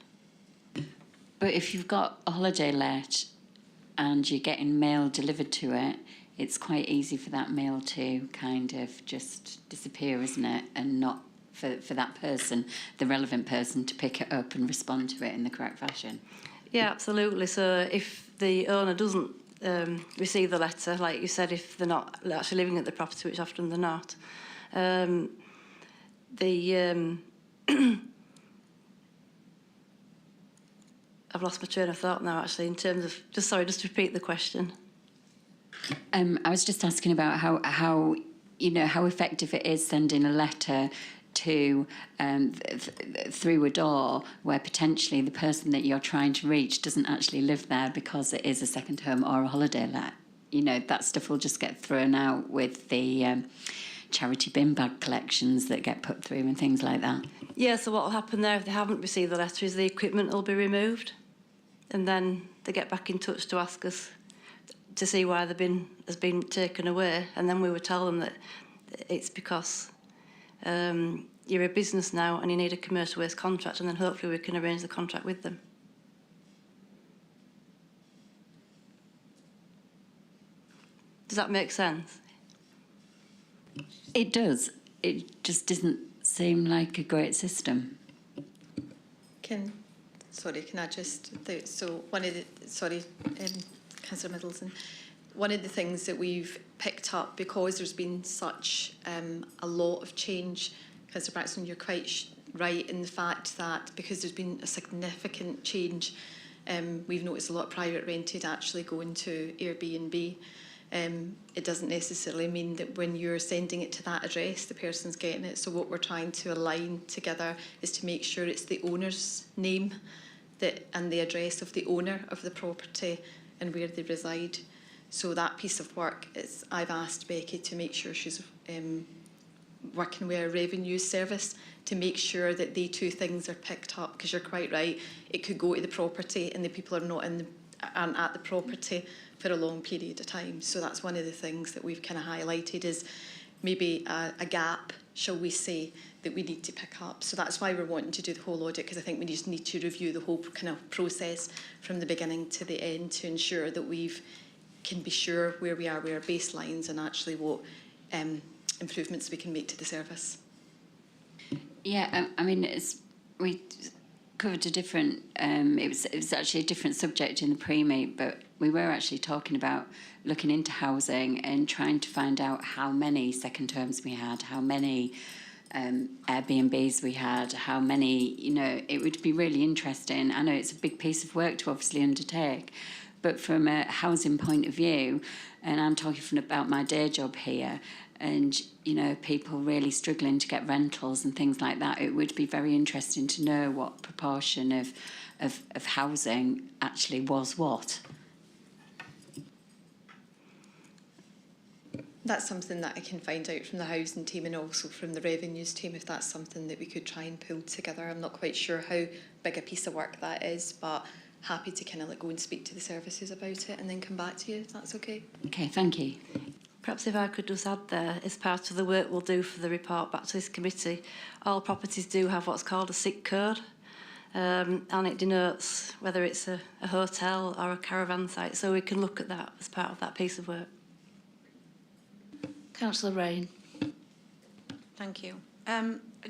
But if you've got a holiday let and you're getting mail delivered to it, it's quite easy for that mail to kind of just disappear, isn't it? And not for that person, the relevant person, to pick it up and respond to it in the correct fashion. Yeah, absolutely. So if the owner doesn't receive the letter, like you said, if they're not actually living at the property, which often they're not, I've lost my train of thought now, actually, in terms of... Just repeat the question. I was just asking about how effective it is sending a letter to through a door where potentially the person that you're trying to reach doesn't actually live there because it is a second home or a holiday let. That stuff will just get thrown out with the charity bin bag collections that get put through and things like that. Yeah, so what will happen there if they haven't received the letter is the equipment will be removed, and then they get back in touch to ask us to see why the bin has been taken away, and then we would tell them that it's because you're a business now and you need a commercial waste contract, and then hopefully we can arrange the contract with them. Does that make sense? It does. It just doesn't seem like a great system. Can I just... So one of the... Councillor Middleton, one of the things that we've picked up, because there's been such a lot of change, Councillor Braxton, you're quite right in the fact that because there's been a significant change, we've noticed a lot of private rented actually going to Airbnb. It doesn't necessarily mean that when you're sending it to that address, the person's getting it. So what we're trying to align together is to make sure it's the owner's name and the address of the owner of the property and where they reside. So that piece of work is, I've asked Becky to make sure she's working with a revenue service to make sure that the two things are picked up, because you're quite right, it could go to the property and the people are not aren't at the property for a long period of time. So that's one of the things that we've kind of highlighted is maybe a gap, shall we say, that we need to pick up. So that's why we're wanting to do the whole audit, because I think we just need to review the whole kind of process from the beginning to the end to ensure that can be sure where we are with our baselines and actually what improvements we can make to the service. Yeah, I mean, we covered a different, it was actually a different subject in the pre-meet, but we were actually talking about looking into housing and trying to find out how many second homes we had, how many Airbnbs we had, how many, you know, it would be really interesting. I know it's a big piece of work to obviously undertake, but from a housing point of view, and I'm talking about my day job here, and, you know, people really struggling to get rentals and things like that, it would be very interesting to know what proportion of housing actually was what. That's something that I can find out from the housing team and also from the revenues team, if that's something that we could try and pull together. I'm not quite sure how big a piece of work that is, but happy to kind of like go and speak to the services about it and then come back to you, if that's okay. Okay, thank you. Perhaps if I could just add there, as part of the work we'll do for the report back to this committee, all properties do have what's called a SIC code, and it denotes whether it's a hotel or a caravan site, so we can look at that as part of that piece of work. Councillor Rain. Thank you.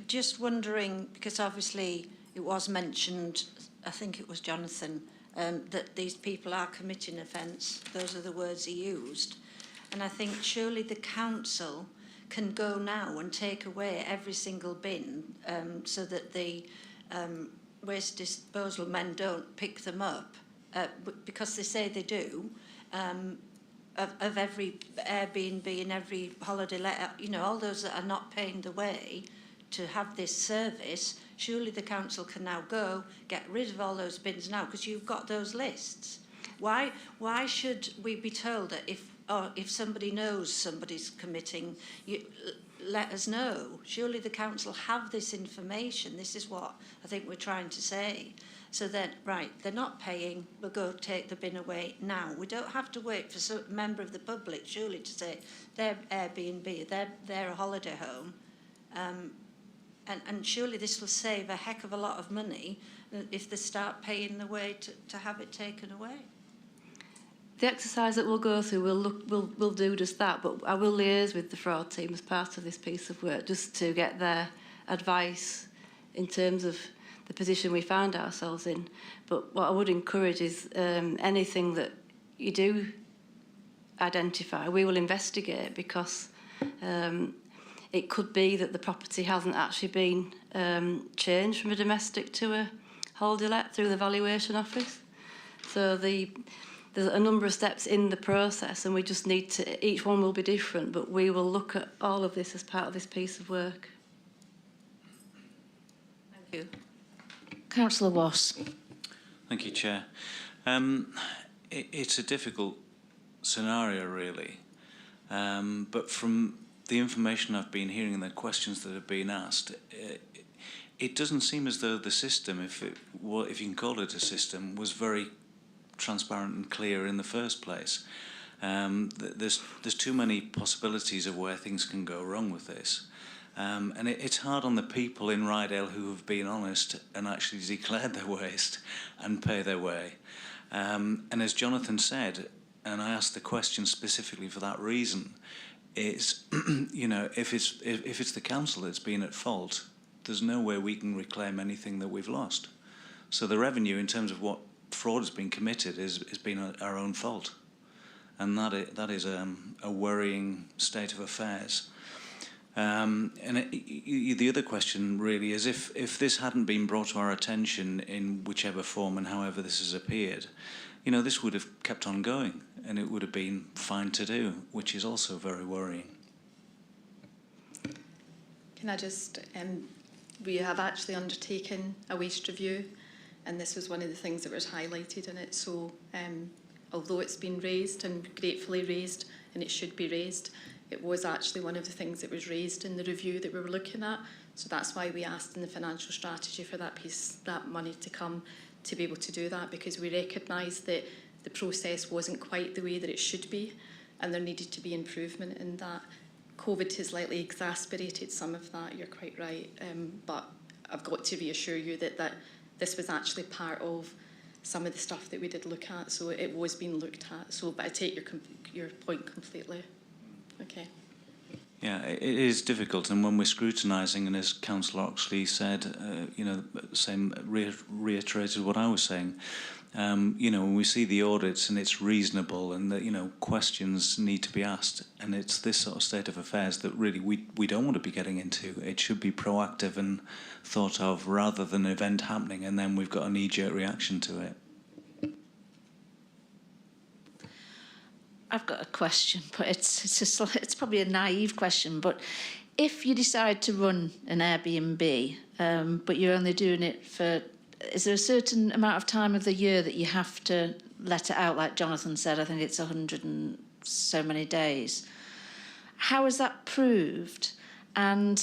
Just wondering, because obviously it was mentioned, I think it was Jonathan, that these people are committing offence. Those are the words he used. And I think surely the council can go now and take away every single bin so that the waste disposal men don't pick them up, because they say they do, of every Airbnb and every holiday letter, you know, all those that are not paying the way to have this service. Surely the council can now go get rid of all those bins now, because you've got those lists. Why should we be told that if somebody knows somebody's committing, let us know? Surely the council have this information. This is what I think we're trying to say. So then, right, they're not paying, we'll go take the bin away now. We don't have to wait for some member of the public, surely, to say they're Airbnb, they're a holiday home. And surely this will save a heck of a lot of money if they start paying the way to have it taken away. The exercise that we'll go through, we'll do just that, but I will liaise with the fraud team as part of this piece of work, just to get their advice in terms of the position we found ourselves in. But what I would encourage is anything that you do identify, we will investigate, because it could be that the property hasn't actually been changed from a domestic to a holiday let through the valuation office. So there's a number of steps in the process, and we just need to, each one will be different, but we will look at all of this as part of this piece of work. Thank you. Councillor Wass. Thank you, Chair. It's a difficult scenario, really, but from the information I've been hearing and the questions that have been asked, it doesn't seem as though the system, if you can call it a system, was very transparent and clear in the first place. There's too many possibilities of where things can go wrong with this. And it's hard on the people in Ryedale who have been honest and actually declared their waste and pay their way. And as Jonathan said, and I asked the question specifically for that reason, is, you know, if it's the council that's been at fault, there's no way we can reclaim anything that we've lost. So the revenue, in terms of what fraud has been committed, has been our own fault, and that is a worrying state of affairs. And the other question really is, if this hadn't been brought to our attention in whichever form and however this has appeared, you know, this would have kept on going and it would have been fine to do, which is also very worrying. Can I just, we have actually undertaken a waste review, and this was one of the things that was highlighted in it. So although it's been raised and gratefully raised, and it should be raised, it was actually one of the things that was raised in the review that we were looking at. So that's why we asked in the financial strategy for that money to come to be able to do that, because we recognised that the process wasn't quite the way that it should be, and there needed to be improvement in that. COVID has slightly exacerbated some of that, you're quite right, but I've got to reassure you that this was actually part of some of the stuff that we did look at, so it was being looked at. So, but I take your point completely. Okay. Yeah, it is difficult, and when we're scrutinising, and as Councillor Oxley said, reiterated what I was saying. When we see the audits and it's reasonable, and that questions need to be asked, and it's this sort of state of affairs that really we don't want to be getting into. It should be proactive and thought of rather than an event happening, and then we've got a knee-jerk reaction to it. I've got a question, but it's probably a naive question. But if you decide to run an Airbnb, but you're only doing it for, is there a certain amount of time of the year that you have to let it out? Like Jonathan said, I think it's 100 and so many days. How is that proved? And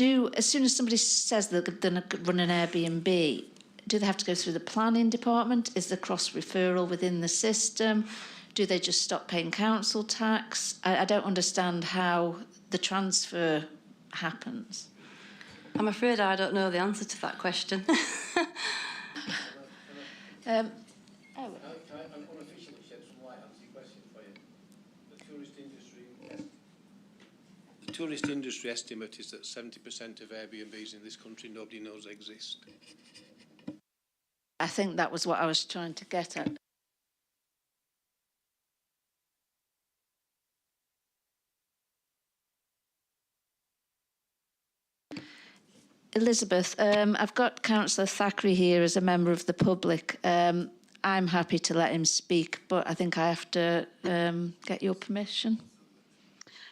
as soon as somebody says they're going to run an Airbnb, do they have to go through the planning department? Is there cross-referral within the system? Do they just stop paying council tax? I don't understand how the transfer happens. I'm afraid I don't know the answer to that question. Can I unofficially shed some light onto your question for you? The tourist industry estimate is that 70% of Airbnbs in this country nobody knows exist. I think that was what I was trying to get at. Elizabeth, I've got Councillor Thackeray here as a member of the public. I'm happy to let him speak, but I think I have to get your permission.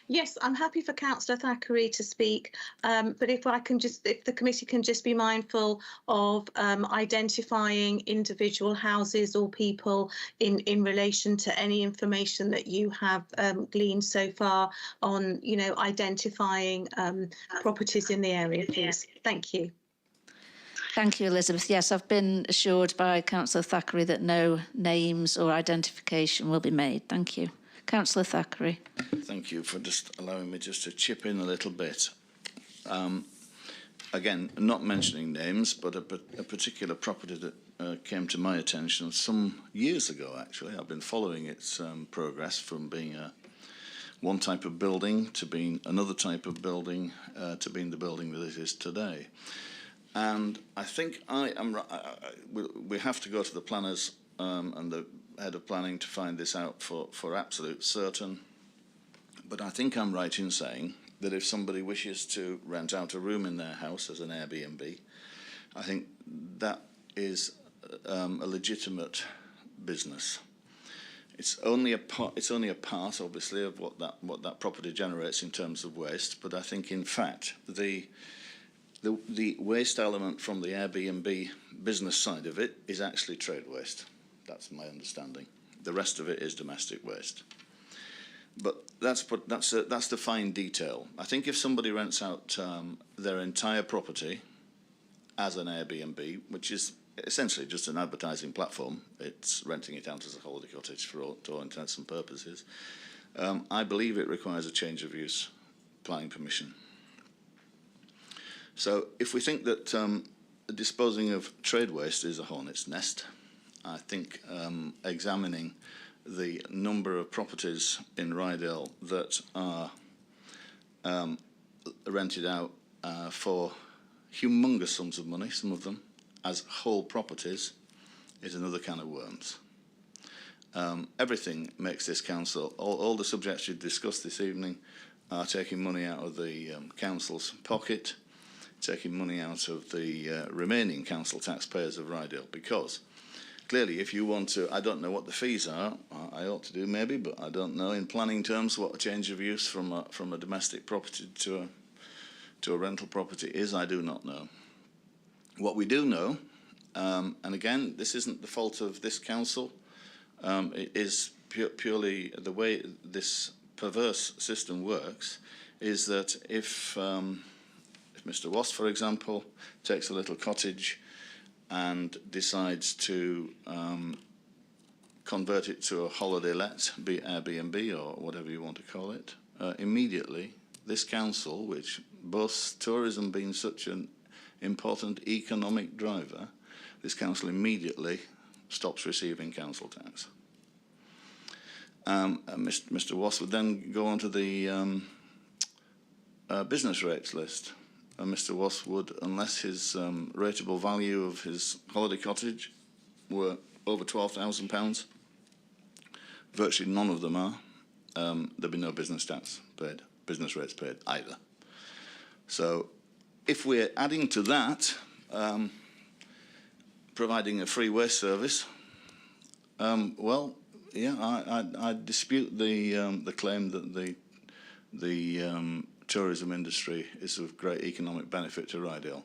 Yes, I'm happy for Councillor Thackeray to speak, but if the committee can just be mindful of identifying individual houses or people in relation to any information that you have gleaned so far on, identifying properties in the area, please. Thank you. Thank you, Elizabeth. Yes, I've been assured by Councillor Thackeray that no names or identification will be made. Thank you. Councillor Thackeray. Thank you for just allowing me just to chip in a little bit. Again, not mentioning names, but a particular property that came to my attention some years ago, actually. I've been following its progress from being one type of building to being another type of building to being the building that it is today. And I think we have to go to the planners and the head of planning to find this out for absolute certain. But I think I'm right in saying that if somebody wishes to rent out a room in their house as an Airbnb, I think that is a legitimate business. It's only a part, obviously, of what that property generates in terms of waste. But I think, in fact, the waste element from the Airbnb business side of it is actually trade waste. That's my understanding. The rest of it is domestic waste. But that's the fine detail. I think if somebody rents out their entire property as an Airbnb, which is essentially just an advertising platform, it's renting it out as a holiday cottage to all intents and purposes, I believe it requires a change of use planning permission. So if we think that disposing of trade waste is a hornet's nest, I think examining the number of properties in Ryedale that are rented out for humongous sums of money, some of them, as whole properties, is another can of worms. Everything makes this council, all the subjects you've discussed this evening are taking money out of the council's pocket, taking money out of the remaining council taxpayers of Ryedale, because clearly, if you want to, I don't know what the fees are. I ought to do maybe, but I don't know in planning terms what a change of use from a domestic property to a rental property is. I do not know. What we do know, and again, this isn't the fault of this council. It is purely the way this perverse system works. Is that if Mr. Wass, for example, takes a little cottage and decides to convert it to a holiday let, be Airbnb or whatever you want to call it, immediately this council, which boasts tourism being such an important economic driver, this council immediately stops receiving council tax. Mr. Wass would then go on to the business rates list. And Mr. Wass would, unless his rateable value of his holiday cottage were over £12,000, virtually none of them are, there'd be no business tax paid, business rates paid either. So if we're adding to that, providing a free waste service, well, yeah, I dispute the claim that the tourism industry is of great economic benefit to Ryedale.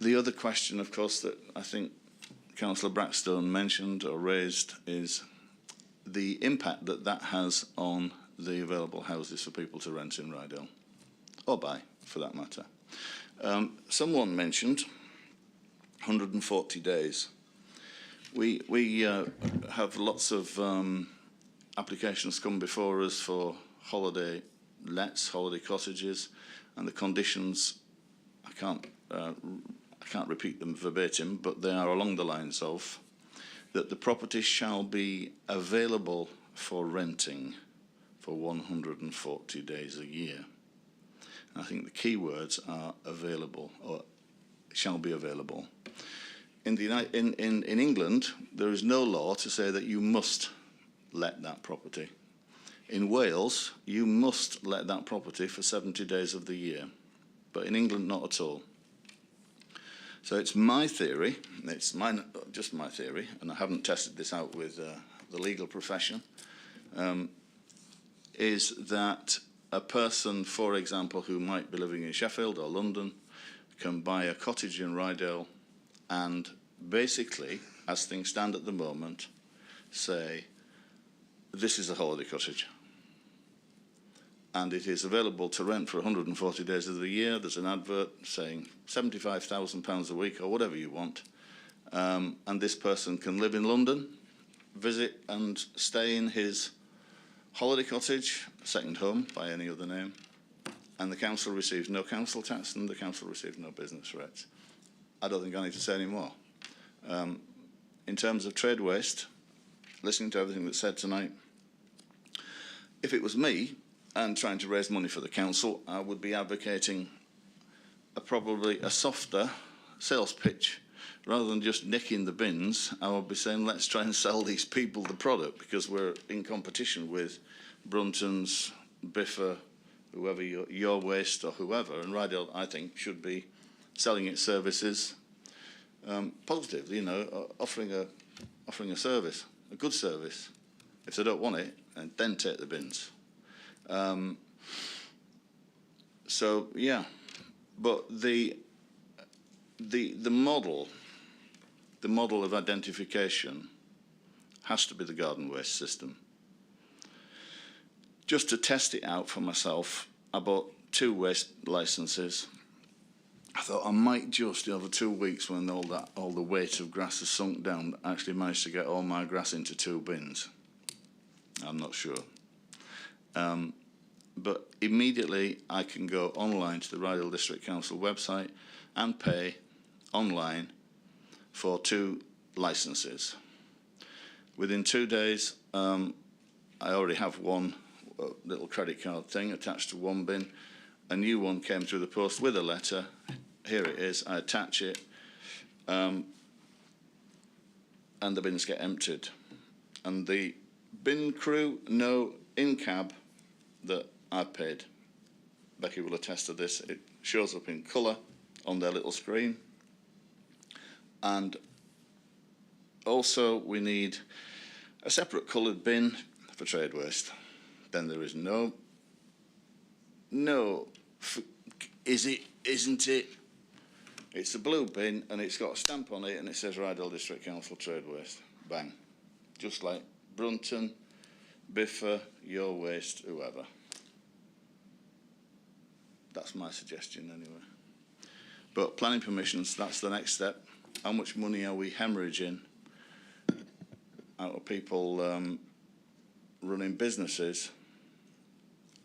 The other question, of course, that I think Councillor Brackstone mentioned or raised is the impact that that has on the available houses for people to rent in Ryedale, or buy, for that matter. Someone mentioned 140 days. We have lots of applications come before us for holiday lets, holiday cottages, and the conditions, I can't repeat them verbatim, but they are along the lines of that the property shall be available for renting for 140 days a year. And I think the key words are available, or shall be available. In England, there is no law to say that you must let that property. In Wales, you must let that property for 70 days of the year, but in England, not at all. So it's my theory, just my theory, and I haven't tested this out with the legal profession, is that a person, for example, who might be living in Sheffield or London, can buy a cottage in Ryedale and basically, as things stand at the moment, say, this is a holiday cottage. And it is available to rent for 140 days of the year. There's an advert saying £75,000 a week or whatever you want. And this person can live in London, visit and stay in his holiday cottage, second home by any other name, and the council receives no council tax and the council receives no business rates. I don't think I need to say any more. In terms of trade waste, listening to everything that's said tonight, if it was me and trying to raise money for the council, I would be advocating probably a softer sales pitch. Rather than just nicking the bins, I would be saying, let's try and sell these people the product, because we're in competition with Brunton's, Biffa, whoever, your waste or whoever, and Ryedale, I think, should be selling its services positively, you know, offering a service, a good service. If they don't want it, and then take the bins. So yeah, but the model of identification has to be the garden waste system. Just to test it out for myself, I bought 2 waste licenses. I thought I might just, over 2 weeks, when all the weight of grass has sunk down, actually manage to get all my grass into 2 bins. I'm not sure. But immediately I can go online to the Ryedale District Council website and pay online for 2 licenses. Within 2 days, I already have one little credit card thing attached to one bin. A new one came through the post with a letter. Here it is. I attach it, and the bins get emptied. And the bin crew know in cab that I paid. Becky will attest to this. It shows up in colour on their little screen. And also we need a separate coloured bin for trade waste. Then there is no, is it, isn't it? It's a blue bin and it's got a stamp on it and it says Ryedale District Council Trade Waste. Bang. Just like Brunton, Biffa, Your Waste, whoever. That's my suggestion anyway. But planning permissions, that's the next step. How much money are we hemorrhaging out of people running businesses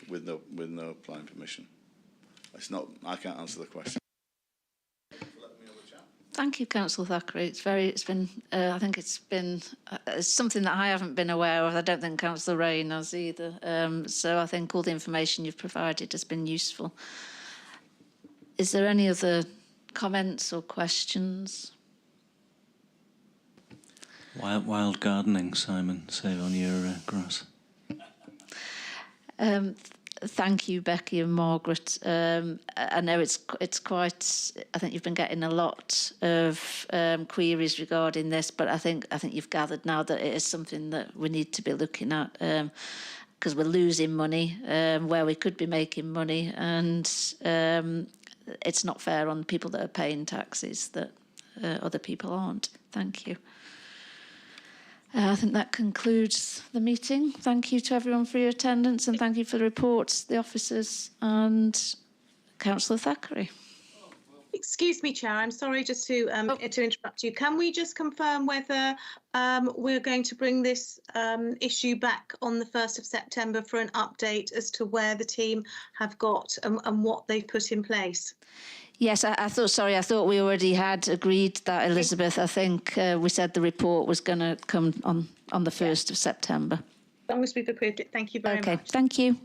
with no planning permission? It's not. I can't answer the question. Thank you, Councillor Thackeray. I think it's been something that I haven't been aware of. I don't think Councillor Rain has either. So I think all the information you've provided has been useful. Is there any other comments or questions? Wild gardening, Simon. Save on your grass. Thank you, Becky and Margaret. I know it's quite. I think you've been getting a lot of queries regarding this, but I think you've gathered now that it is something that we need to be looking at because we're losing money where we could be making money, and it's not fair on people that are paying taxes that other people aren't. Thank you. I think that concludes the meeting. Thank you to everyone for your attendance, and thank you for the reports, the officers and Councillor Thackeray. Excuse me, Chair, I'm sorry just to interrupt you. Can we just confirm whether we're going to bring this issue back on the 1st of September for an update as to where the team have got and what they've put in place? Yes, I thought we already had agreed that, Elizabeth. I think we said the report was going to come on the 1st of September. As long as we've approved it. Thank you very much. Okay, thank you.